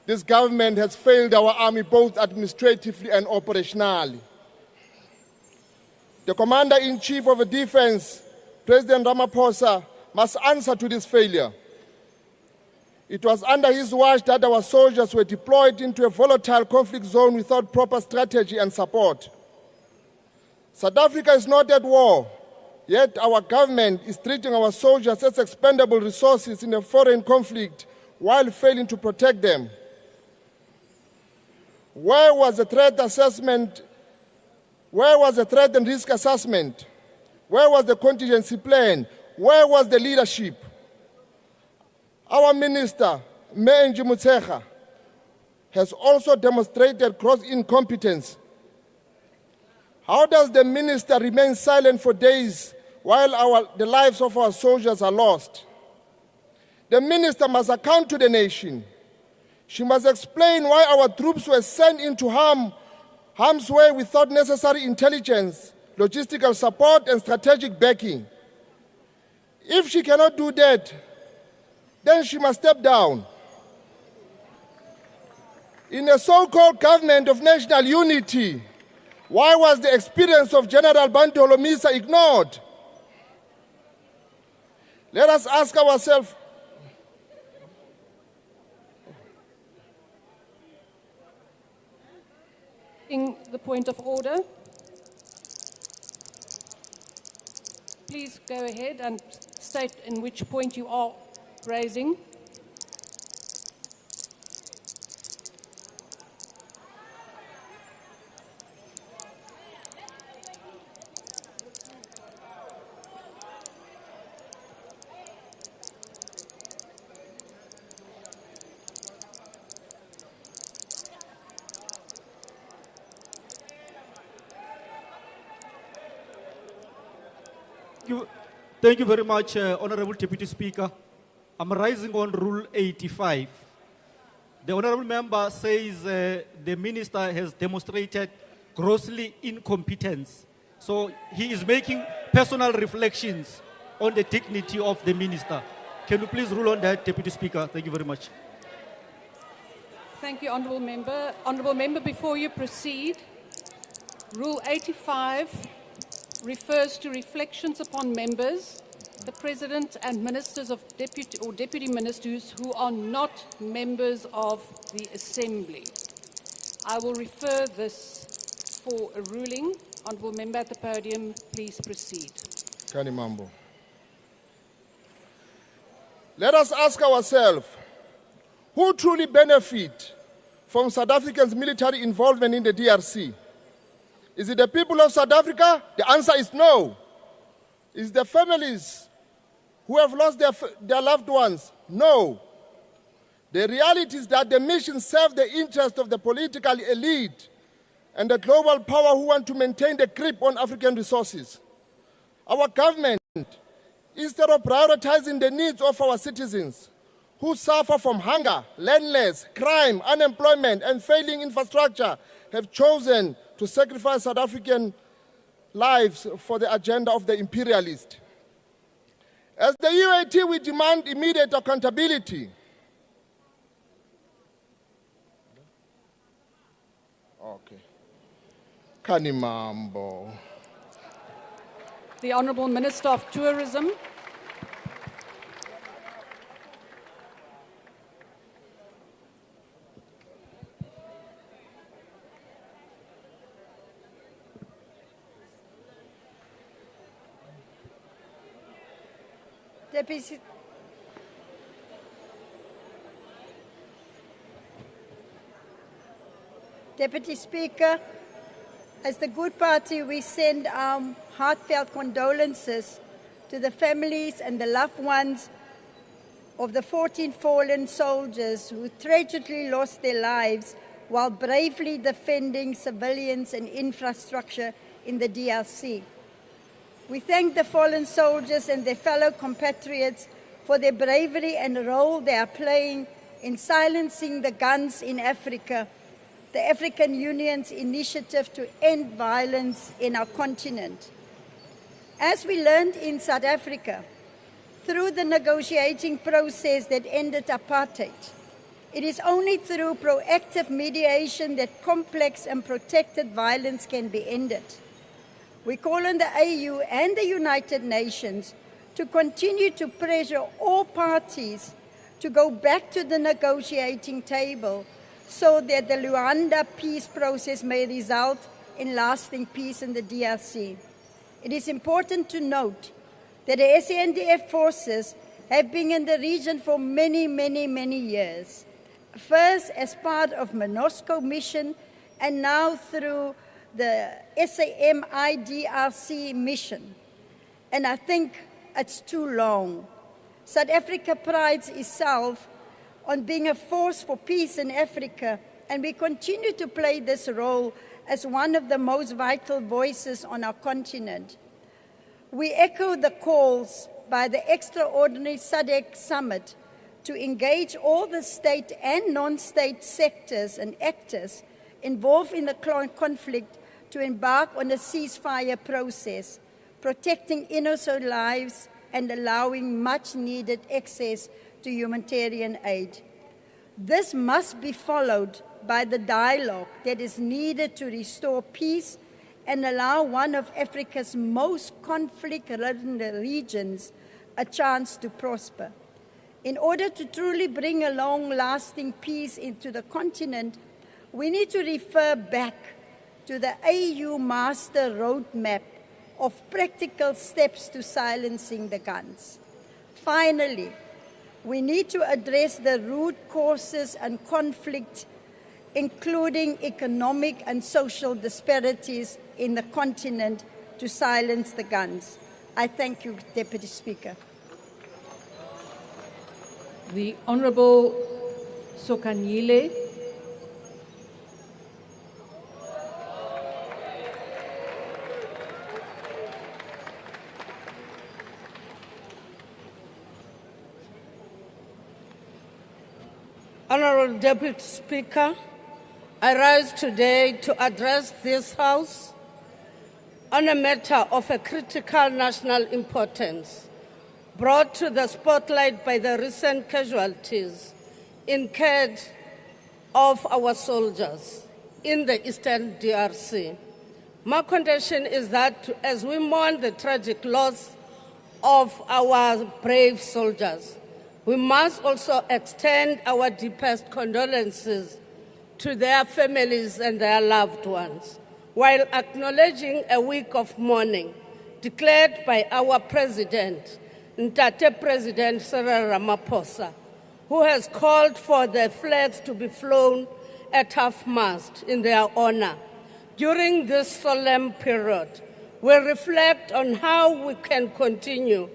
This government has failed our army both administratively and operationally. The Commander-in-Chief of the Defense, President Ramaphosa, must answer to this failure. It was under his watch that our soldiers were deployed into a volatile conflict zone without proper strategy and support. South Africa is not at war, yet our government is treating our soldiers as expendable resources in a foreign conflict while failing to protect them. Where was the threat assessment? Where was the threat and risk assessment? Where was the contingency plan? Where was the leadership? Our minister, Menji Mutsecha, has also demonstrated gross incompetence. How does the minister remain silent for days while the lives of our soldiers are lost. The minister must account to the nation. She must explain why our troops were sent into harm's way without necessary intelligence, logistical support, and strategic backing. If she cannot do that, then she must step down. In a so-called government of national unity, why was the experience of General Bantu Holomisa ignored? Let us ask ourselves, in the point of order, please go ahead and state in which point you are raising. Thank you very much, Honorable Deputy Speaker. I'm rising on Rule 85. The Honorable Member says the Minister has demonstrated grossly incompetence. So he is making personal reflections on the dignity of the Minister. Can you please rule on that, Deputy Speaker? Thank you very much. Thank you, Honourable Member. Honourable Member, before you proceed, Rule 85 refers to reflections upon members, the President and ministers of deputy ministers who are not members of the Assembly. I will refer this for a ruling. Honourable Member at the podium, please proceed. Kani Mambo. Let us ask ourselves, who truly benefit from South Africa's military involvement in the DRC? Is it the people of South Africa? The answer is no. Is it the families who have lost their loved ones? No. The reality is that the mission serves the interest of the political elite and the global power who want to maintain the grip on African resources. Our government, instead of prioritizing the needs of our citizens who suffer from hunger, landless, crime, unemployment, and failing infrastructure, have chosen to sacrifice South African lives for the agenda of the imperialist. As the UAT, we demand immediate accountability. Okay. Kanimambo. The Honourable Minister of Tourism. Deputy Speaker, as the Good Party, we send our heartfelt condolences to the families and the loved ones of the 14 fallen soldiers who tragically lost their lives while bravely defending civilians and infrastructure in the DRC. We thank the fallen soldiers and their fellow compatriots for their bravery and role they are playing in silencing the guns in Africa, the African Union's initiative to end violence in our continent. As we learned in South Africa, through the negotiating process that ended apartheid, it is only through proactive mediation that complex and protected violence can be ended. We call on the AU and the United Nations to continue to pressure all parties to go back to the negotiating table so that the Luanda peace process may result in lasting peace in the DRC. It is important to note that the SANDF forces have been in the region for many years. First as part of MONUSCO mission and now through the SAMIDRC mission. And I think it's too long. South Africa prides itself on being a force for peace in Africa, and we continue to play this role as one of the most vital voices on our continent. We echo the calls by the extraordinary SADC summit to engage all the state and non-state sectors and actors involved in the conflict to embark on a ceasefire process, protecting innocent lives and allowing much-needed access to humanitarian aid. This must be followed by the dialogue that is needed to restore peace and allow one of Africa's most conflict-ridden regions a chance to prosper. In order to truly bring a long-lasting peace into the continent, we need to refer back to the AU Master Roadmap of practical steps to silencing the guns. Finally, we need to address the root causes and conflict, including economic and social disparities in the continent, to silence the guns. I thank you, Deputy Speaker. The Honourable Sokanyile. Honourable Deputy Speaker, I rise today to address this House on a matter of a critical national importance, brought to the spotlight by the recent casualties incurred of our soldiers in the Eastern DRC. My condition is that as we mourn the tragic loss of our brave soldiers, we must also extend our deepest condolences to their families and their loved ones, while acknowledging a week of mourning declared by our President, Ntate President Cyril Ramaphosa, who has called for the flags to be flown at half-mast in their honor. During this solemn period, we reflect on how we can continue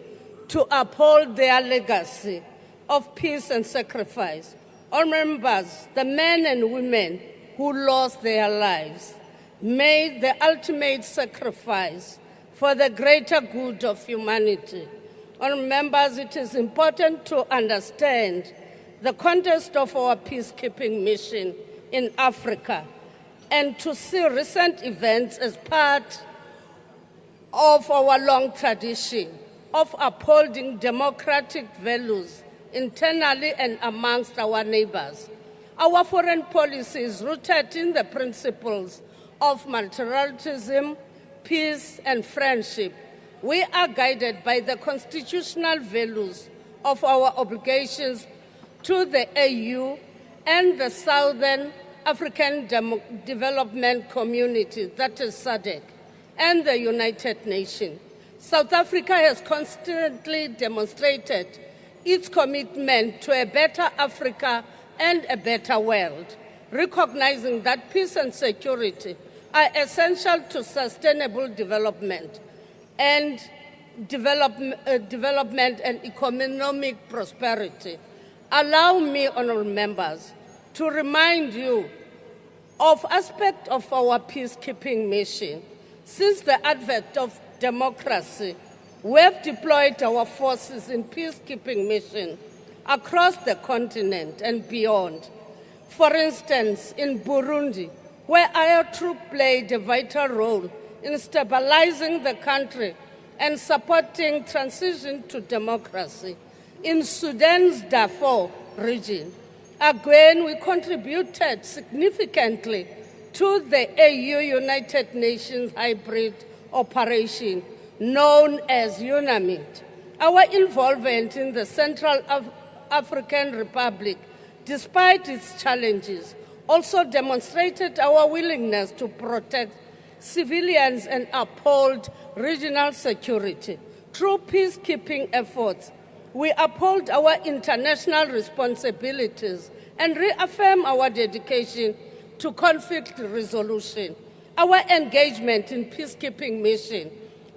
to uphold their legacy of peace and sacrifice. All members, the men and women who lost their lives, made the ultimate sacrifice for the greater good of humanity. All members, it is important to understand the context of our peacekeeping mission in Africa and to see recent events as part of our long tradition of upholding democratic values internally and amongst our neighbors. Our foreign policy is rooted in the principles of multilateralism, peace, and friendship. We are guided by the constitutional values of our obligations to the AU and the Southern African Development Community, that is SADC, and the United Nations. South Africa has constantly demonstrated its commitment to a better Africa and a better world, recognizing that peace and security are essential to sustainable development and development and economic prosperity. Allow me, honourable members, to remind you of aspects of our peacekeeping mission. Since the advent of democracy, we have deployed our forces in peacekeeping missions across the continent and beyond. For instance, in Burundi, where our troops played a vital role in stabilizing the country and supporting transition to democracy. In Sudan's Darfur region, again, we contributed significantly to the AU United Nations hybrid operation known as UNAMID. Our involvement in the Central African Republic, despite its challenges, also demonstrated our willingness to protect civilians and uphold regional security. Through peacekeeping efforts, we uphold our international responsibilities and reaffirm our dedication to conflict resolution. Our engagement in peacekeeping mission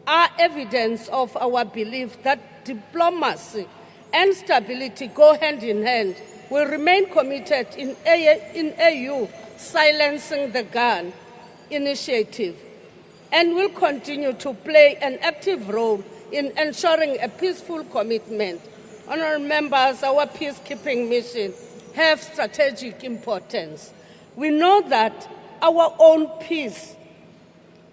are evidence of our belief that diplomacy and stability go hand in hand. We remain committed in AU silencing the gun initiative. and will continue to play an active role in ensuring a peaceful commitment. Honourable members, our peacekeeping mission have strategic importance. We know that our own peace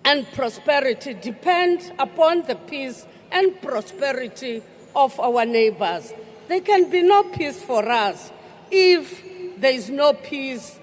and prosperity depend upon the peace and prosperity of our neighbors. There can be no peace for us if there is no peace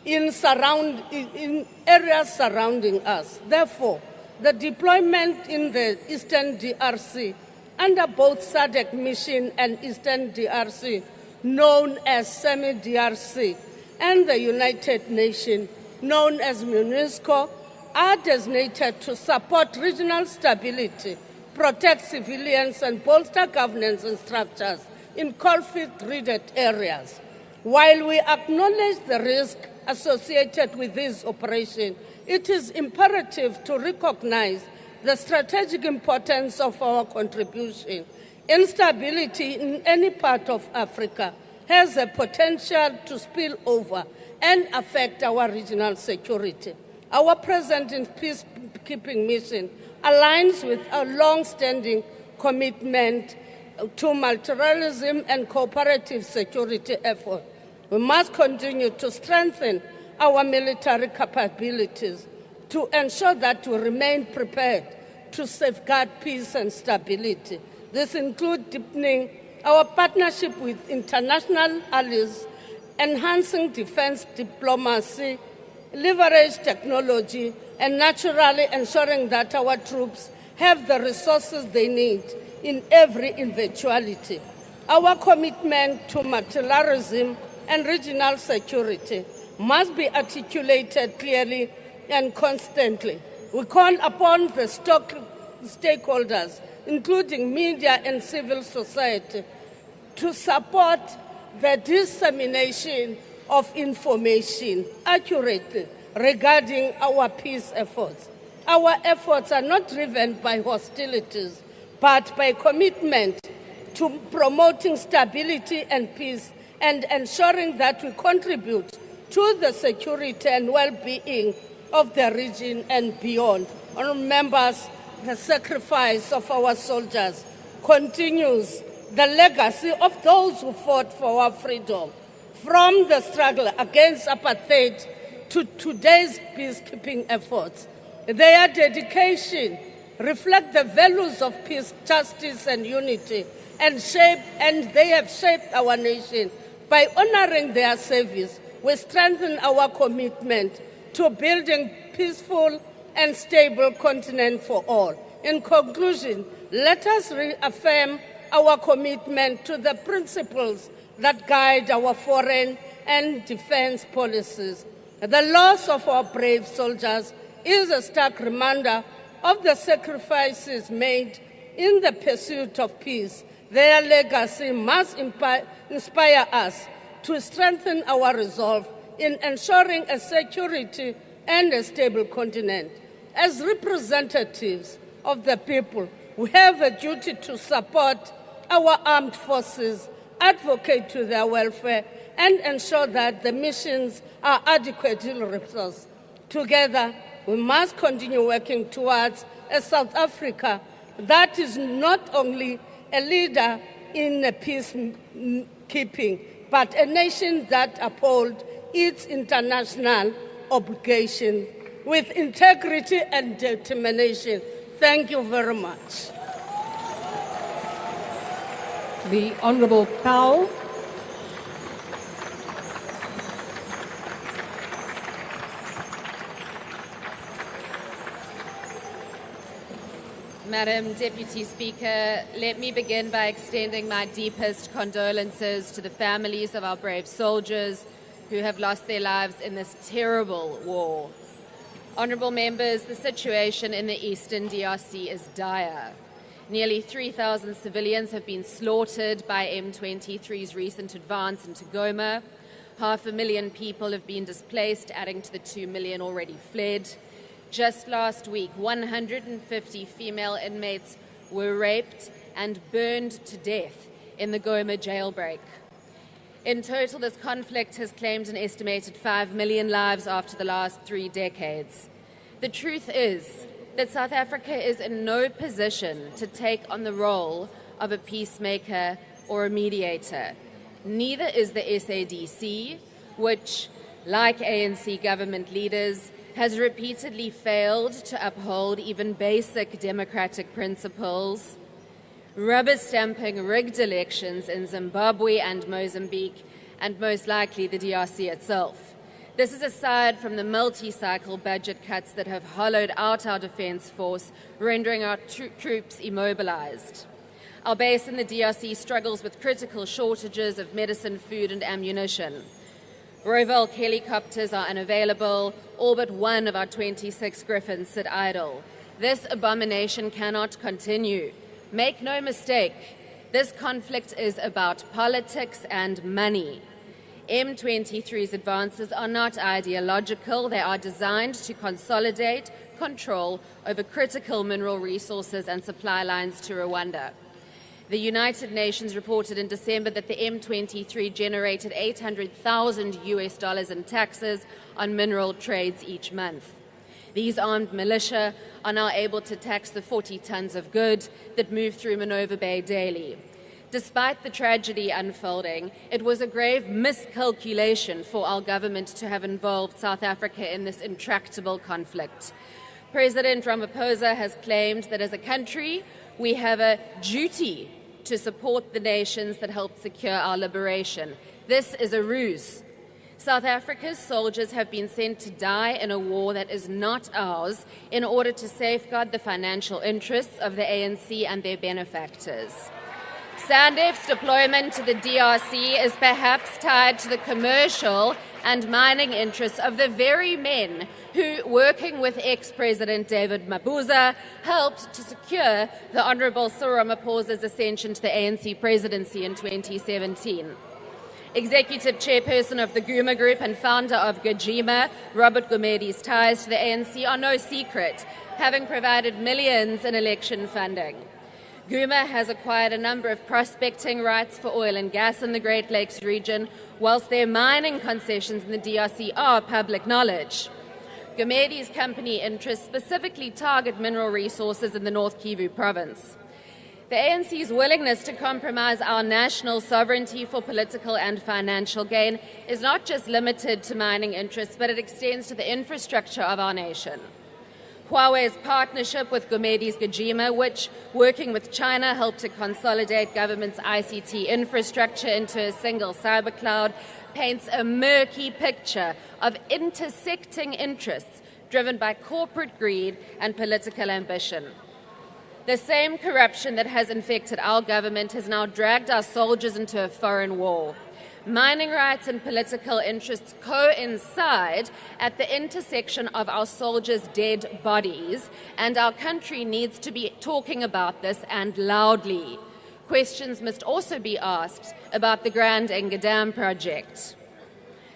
in areas surrounding us. Therefore, the deployment in the Eastern DRC under both SADC mission and Eastern DRC, known as semi-DRC, and the United Nations, known as MONUSCO, are designated to support regional stability, protect civilians, and bolster governance and structures in conflict-ridden areas. While we acknowledge the risk associated with this operation, it is imperative to recognize the strategic importance of our contribution. Instability in any part of Africa has a potential to spill over and affect our regional security. Our presence in peacekeeping mission aligns with our long-standing commitment to multilateralism and cooperative security efforts. We must continue to strengthen our military capabilities to ensure that we remain prepared to safeguard peace and stability. This includes deepening our partnership with international allies, enhancing defense diplomacy, leverage technology, and naturally ensuring that our troops have the resources they need in every eventuality. Our commitment to multilateralism and regional security must be articulated clearly and constantly. We call upon the stakeholders, including media and civil society, to support the dissemination of information accurately regarding our peace efforts. Our efforts are not driven by hostilities, but by commitment to promoting stability and peace and ensuring that we contribute to the security and well-being of the region and beyond. Honourable members, the sacrifice of our soldiers continues the legacy of those who fought for our freedom. From the struggle against apartheid to today's peacekeeping efforts, their dedication reflects the values of peace, justice, and unity, and they have shaped our nation. By honouring their service, we strengthen our commitment to building peaceful and stable continent for all. In conclusion, let us reaffirm our commitment to the principles that guide our foreign and defense policies. The loss of our brave soldiers is a stark reminder of the sacrifices made in the pursuit of peace. Their legacy must inspire us to strengthen our resolve in ensuring a security and a stable continent. As representatives of the people, we have a duty to support our armed forces, advocate to their welfare, and ensure that the missions are adequately resourced. Together, we must continue working towards a South Africa that is not only a leader in peacekeeping, but a nation that upholds its international obligations with integrity and determination. Thank you very much. The Honourable Powell. Madam Deputy Speaker, let me begin by extending my deepest condolences to the families of our brave soldiers who have lost their lives in this terrible war. Honourable members, the situation in the Eastern DRC is dire. Nearly 3,000 civilians have been slaughtered by M23's recent advance into Goma. 500,000 people have been displaced, adding to the 2 million already fled. Just last week, 150 female inmates were raped and burned to death in the Goma jailbreak. In total, this conflict has claimed an estimated 5 million lives after the last 3 decades. The truth is, that South Africa is in no position to take on the role of a peacemaker or a mediator. Neither is the SADC, which, like ANC government leaders, has repeatedly failed to uphold even basic democratic principles, rubber stamping rigged elections in Zimbabwe and Mozambique, and most likely the DRC itself. This is aside from the multi-cycle budget cuts that have hollowed out our defence force, rendering our troops immobilized. Our base in the DRC struggles with critical shortages of medicine, food and ammunition. Roval helicopters are unavailable. All but one of our 26 Griffins sit idle. This abomination cannot continue. Make no mistake, this conflict is about politics and money. M23's advances are not ideological. They are designed to consolidate control over critical mineral resources and supply lines to Rwanda. The United Nations reported in December that the M23 generated $800,000 in taxes on mineral trades each month. These armed militia are now able to tax the 40 tons of goods that move through Minova Bay daily. Despite the tragedy unfolding, it was a grave miscalculation for our government to have involved South Africa in this intractable conflict. President Ramaphosa has claimed that as a country, we have a duty to support the nations that helped secure our liberation. This is a ruse. South Africa's soldiers have been sent to die in a war that is not ours in order to safeguard the financial interests of the ANC and their benefactors. SANDF's deployment to the DRC is perhaps tied to the commercial and mining interests of the very men who, working with ex-President David Mabuza, helped to secure the Honourable Cyril Ramaphosa's ascension to the ANC presidency in 2017. Executive chairperson of the Guma Group and founder of Gajima, Robert Gumedi's ties to the ANC are no secret, having provided millions in election funding. Guma has acquired a number of prospecting rights for oil and gas in the Great Lakes region, whilst their mining concessions in the DRC are public knowledge. Gumedi's company interests specifically target mineral resources in the North Kivu province. The ANC's willingness to compromise our national sovereignty for political and financial gain is not just limited to mining interests, but it extends to the infrastructure of our nation. Huawei's partnership with Gumedi's Gajima, which, working with China, helped to consolidate government's ICT infrastructure into a single cybercloud, paints a murky picture of intersecting interests driven by corporate greed and political ambition. The same corruption that has infected our government has now dragged our soldiers into a foreign war. Mining rights and political interests coincide at the intersection of our soldiers' dead bodies, and our country needs to be talking about this and loudly. Questions must also be asked about the Grand Enga Dam project.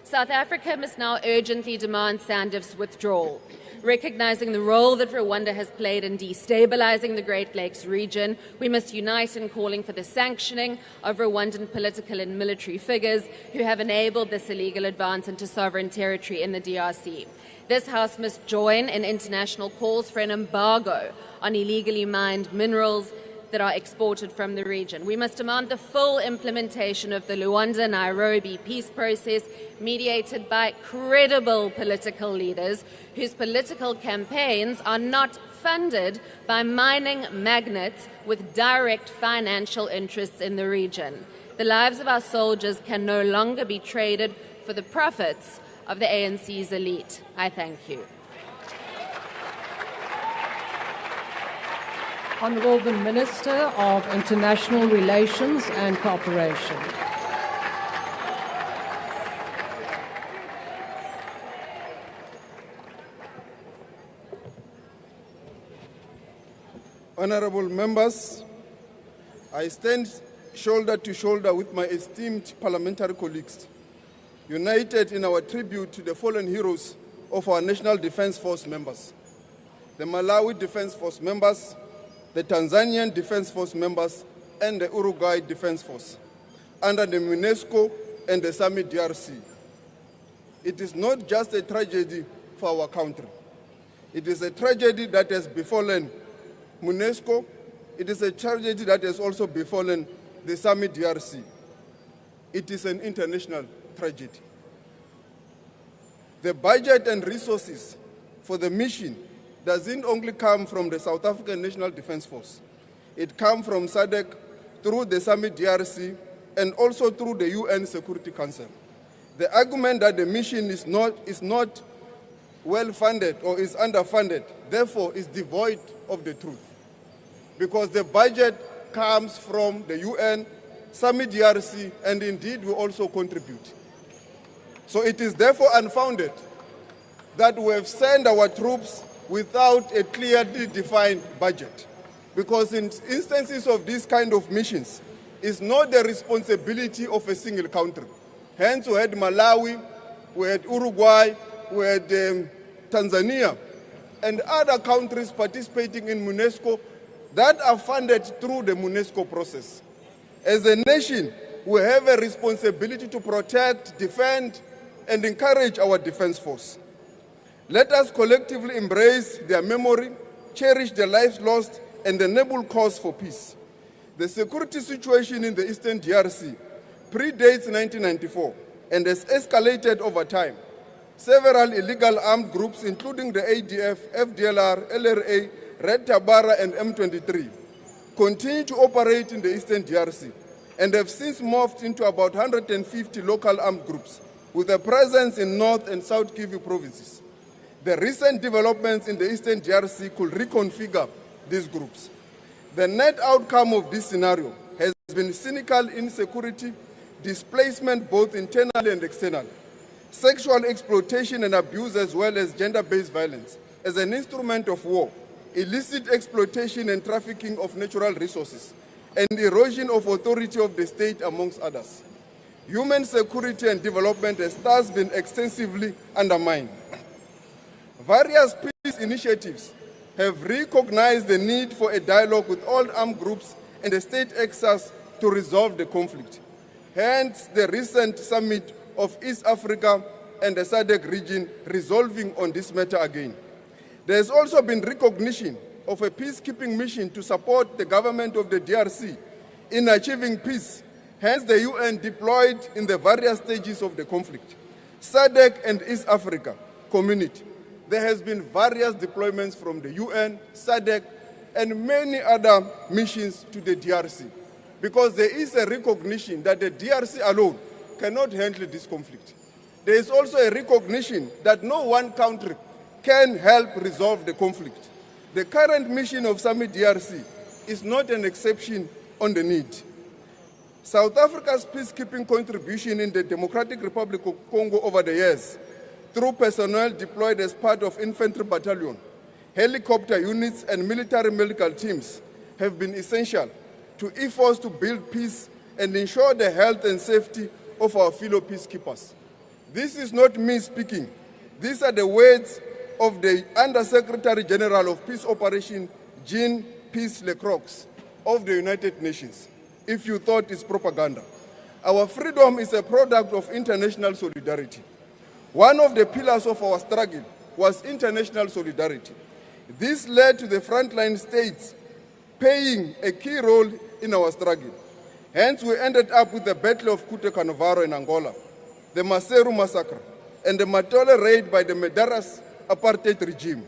South Africa must now urgently demand SANDF's withdrawal. Recognizing the role that Rwanda has played in destabilizing the Great Lakes region, we must unite in calling for the sanctioning of Rwandan political and military figures who have enabled this illegal advance into sovereign territory in the DRC. This House must join in international calls for an embargo on illegally mined minerals that are exported from the region. We must demand the full implementation of the Luanda-Nairobi peace process mediated by credible political leaders whose political campaigns are not funded by mining magnates with direct financial interests in the region. The lives of our soldiers can no longer be traded for the profits of the ANC's elite. I thank you. Honourable the Minister of International Relations and Cooperation. Honourable members, I stand shoulder to shoulder with my esteemed parliamentary colleagues, united in our tribute to the fallen heroes of our National Defence Force members, the Malawi Defence Force members, the Tanzanian Defence Force members, and the Uruguay Defence Force, under the UNESCO and the SAMI DRC. It is not just a tragedy for our country. It is a tragedy that has befallen UNESCO. It is a tragedy that has also befallen the Summit DRC. It is an international tragedy. The budget and resources for the mission doesn't only come from the South African National Defence Force. It comes from SADC through the Summit DRC and also through the UN Security Council. The argument that the mission is not well-funded or is underfunded, therefore, is devoid of the truth. Because the budget comes from the UN, Summit DRC, and indeed we also contribute. So it is therefore unfounded that we have sent our troops without a clearly defined budget. Because in instances of these kind of missions, it's not the responsibility of a single country. Hence, we had Malawi, we had Uruguay, we had Tanzania, and other countries participating in UNESCO that are funded through the UNESCO process. As a nation, we have a responsibility to protect, defend, and encourage our defense force. Let us collectively embrace their memory, cherish their lives lost, and enable cause for peace. The security situation in the Eastern DRC predates 1994 and has escalated over time. Several illegal armed groups, including the ADF, FDLR, LRA, Red Tabara, and M23, continue to operate in the Eastern DRC and have since morphed into about 150 local armed groups with a presence in North and South Kivu provinces. The recent developments in the Eastern DRC could reconfigure these groups. The net outcome of this scenario has been cynical insecurity, displacement both internally and externally, sexual exploitation and abuse as well as gender-based violence as an instrument of war, illicit exploitation and trafficking of natural resources, and erosion of authority of the state, amongst others. Human security and development has thus been extensively undermined. Various peace initiatives have recognized the need for a dialogue with all armed groups and the state actors to resolve the conflict. Hence, the recent summit of East Africa and the SADC region resolving on this matter again. There has also been recognition of a peacekeeping mission to support the government of the DRC in achieving peace. Hence, the UN deployed in the various stages of the conflict. SADC and East Africa community. There has been various deployments from the UN, SADC, and many other missions to the DRC, because there is a recognition that the DRC alone cannot handle this conflict. There is also a recognition that no one country can help resolve the conflict. The current mission of Summit DRC is not an exception on the need. South Africa's peacekeeping contribution in the Democratic Republic of Congo over the years, through personnel deployed as part of infantry battalion, helicopter units, and military medical teams, have been essential to efforts to build peace and ensure the health and safety of our fellow peacekeepers. This is not me speaking. These are the words of the Under-Secretary General of Peace Operation, Jean Peace Lecroix of the United Nations, if you thought it's propaganda. Our freedom is a product of international solidarity. One of the pillars of our struggle was international solidarity. This led to the frontline states playing a key role in our struggle. Hence, we ended up with the Battle of Kute Canovaro in Angola, the Maseru massacre, and the Matole raid by the Medaras apartheid regime.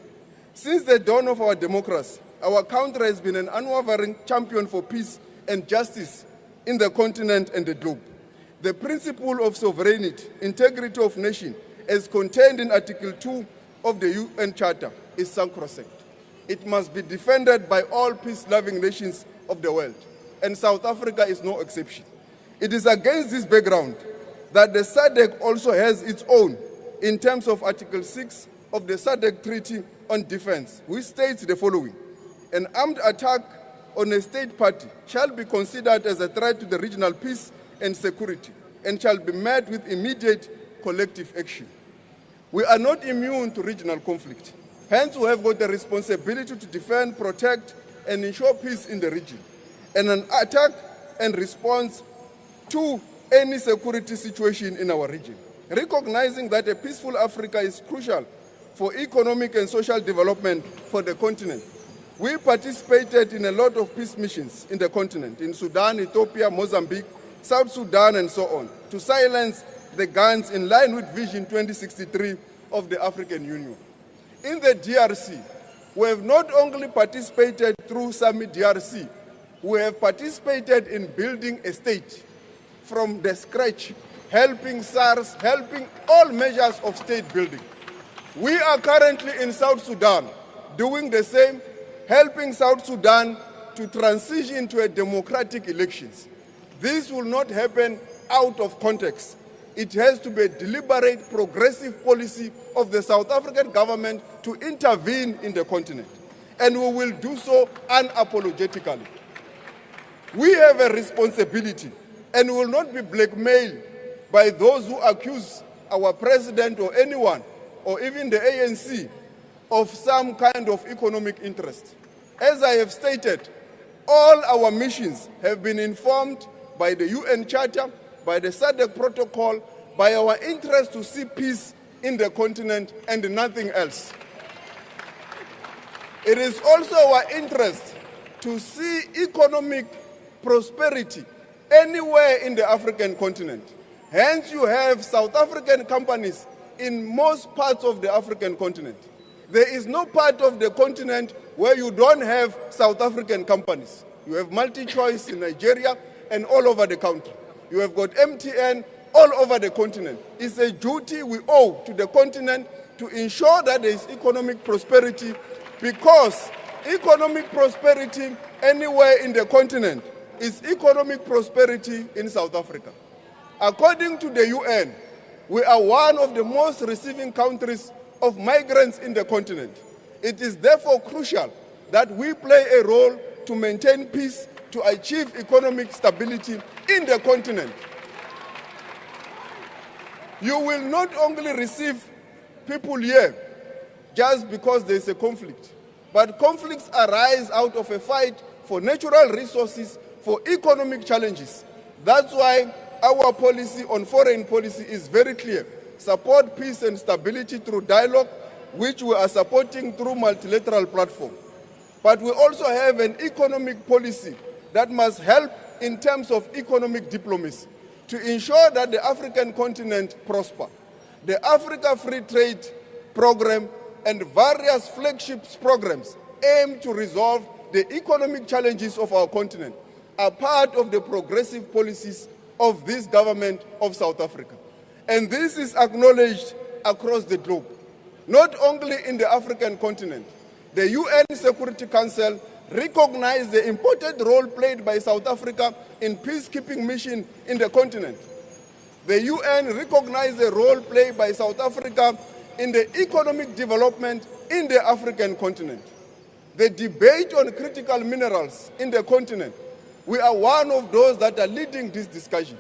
Since the dawn of our democracy, our country has been an unwavering champion for peace and justice in the continent and the globe. The principle of sovereignty, integrity of nation, as contained in Article 2 of the UN Charter, is sacrosanct. It must be defended by all peace-loving nations of the world, and South Africa is no exception. It is against this background that the SADC also has its own in terms of Article 6 of the SADC Treaty on Defense, which states the following: an armed attack on a state party shall be considered as a threat to the regional peace and security and shall be met with immediate collective action. We are not immune to regional conflict. Hence, we have got the responsibility to defend, protect, and ensure peace in the region, and an attack and response to any security situation in our region. Recognizing that a peaceful Africa is crucial for economic and social development for the continent. We participated in a lot of peace missions in the continent, in Sudan, Ethiopia, Mozambique, South Sudan, and so on, to silence the guns in line with Vision 2063 of the African Union. In the DRC, we have not only participated through Summit DRC, we have participated in building a state from the scratch, helping SARS, helping all measures of state building. We are currently in South Sudan doing the same, helping South Sudan to transition to a democratic elections. This will not happen out of context. It has to be a deliberate, progressive policy of the South African government to intervene in the continent. And we will do so unapologetically. We have a responsibility and will not be blackmailed by those who accuse our president or anyone, or even the ANC, of some kind of economic interest. As I have stated, all our missions have been informed by the UN Charter, by the SADC Protocol, by our interest to see peace in the continent and nothing else. It is also our interest to see economic prosperity anywhere in the African continent. Hence, you have South African companies in most parts of the African continent. There is no part of the continent where you don't have South African companies. You have MultiChoice in Nigeria and all over the country. You have got MTN all over the continent. It's a duty we owe to the continent to ensure that there is economic prosperity, because economic prosperity anywhere in the continent is economic prosperity in South Africa. According to the UN, we are one of the most receiving countries of migrants in the continent. It is therefore crucial that we play a role to maintain peace, to achieve economic stability in the continent. You will not only receive people here just because there is a conflict, but conflicts arise out of a fight for natural resources, for economic challenges. That's why our policy on foreign policy is very clear. Support peace and stability through dialogue, which we are supporting through multilateral platform. But we also have an economic policy that must help in terms of economic diplomacy to ensure that the African continent prosper. The Africa Free Trade Program and various flagships programs aim to resolve the economic challenges of our continent, are part of the progressive policies of this government of South Africa. And this is acknowledged across the globe, not only in the African continent. The UN Security Council recognized the important role played by South Africa in peacekeeping mission in the continent. The UN recognized the role played by South Africa in the economic development in the African continent. The debate on critical minerals in the continent, we are one of those that are leading this discussion.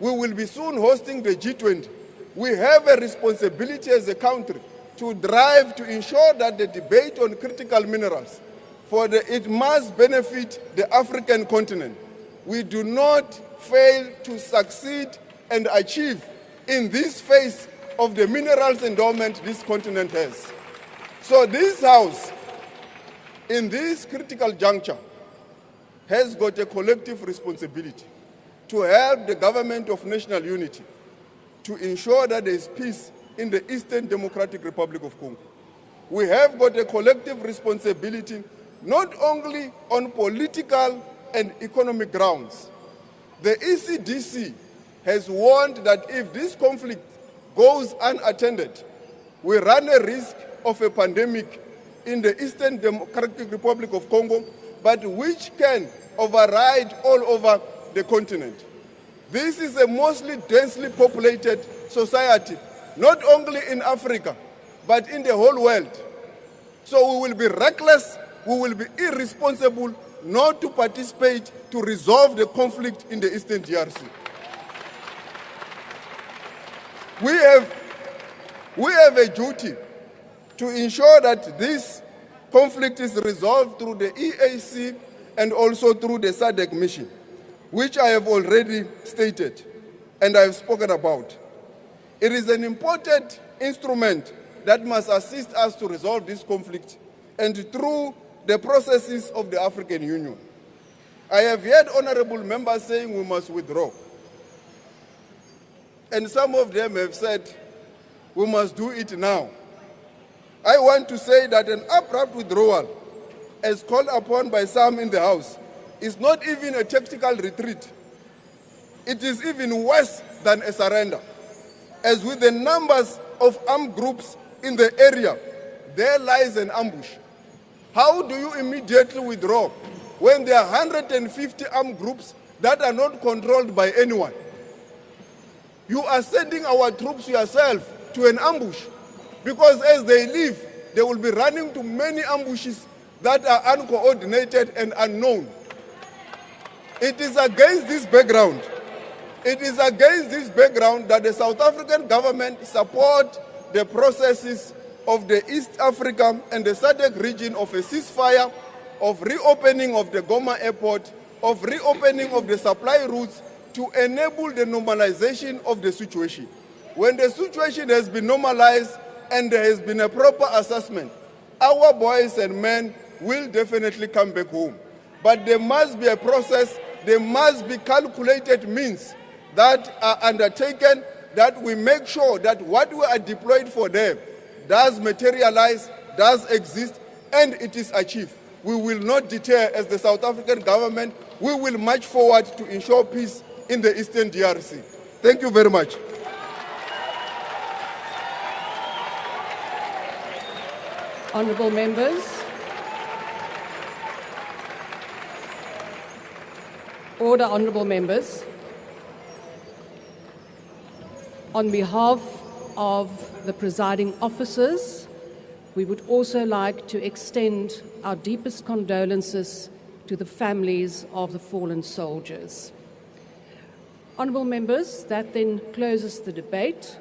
We will be soon hosting the G20. We have a responsibility as a country to drive to ensure that the debate on critical minerals, it must benefit the African continent. We do not fail to succeed and achieve in this phase of the minerals endowment this continent has. So this House, in this critical juncture, has got a collective responsibility to help the government of national unity to ensure that there is peace in the Eastern Democratic Republic of Congo. We have got a collective responsibility not only on political and economic grounds. The ECDC has warned that if this conflict goes unattended, we run a risk of a pandemic in the Eastern Democratic Republic of Congo, but which can override all over the continent. This is a mostly densely populated society, not only in Africa, but in the whole world. So we will be reckless, we will be irresponsible not to participate to resolve the conflict in the Eastern DRC. We have a duty to ensure that this conflict is resolved through the EAC and also through the SADC mission, which I have already stated and I have spoken about. It is an important instrument that must assist us to resolve this conflict and through the processes of the African Union. I have heard honorable members saying we must withdraw. And some of them have said we must do it now. I want to say that an abrupt withdrawal, as called upon by some in the House, is not even a tactical retreat. It is even worse than a surrender. As with the numbers of armed groups in the area, there lies an ambush. How do you immediately withdraw when there are 150 armed groups that are not controlled by anyone? You are sending our troops yourself to an ambush, because as they leave, they will be running to many ambushes that are uncoordinated and unknown. It is against this background that the South African government support the processes of the East Africa and the SADC region of a ceasefire, of reopening of the Goma airport, of reopening of the supply routes to enable the normalization of the situation. When the situation has been normalized and there has been a proper assessment, our boys and men will definitely come back home. But there must be a process, there must be calculated means that are undertaken, that we make sure that what we are deployed for them does materialize, does exist, and it is achieved. We will not deter as the South African government. We will march forward to ensure peace in the Eastern DRC. Thank you very much. Honourable members. Order, honourable members. On behalf of the presiding officers, we would also like to extend our deepest condolences to the families of the fallen soldiers. Honourable members, that then closes the debate.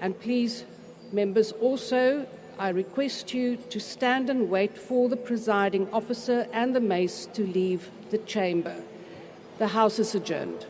And please, members, also, I request you to stand and wait for the presiding officer and the mace to leave the chamber. The House is adjourned.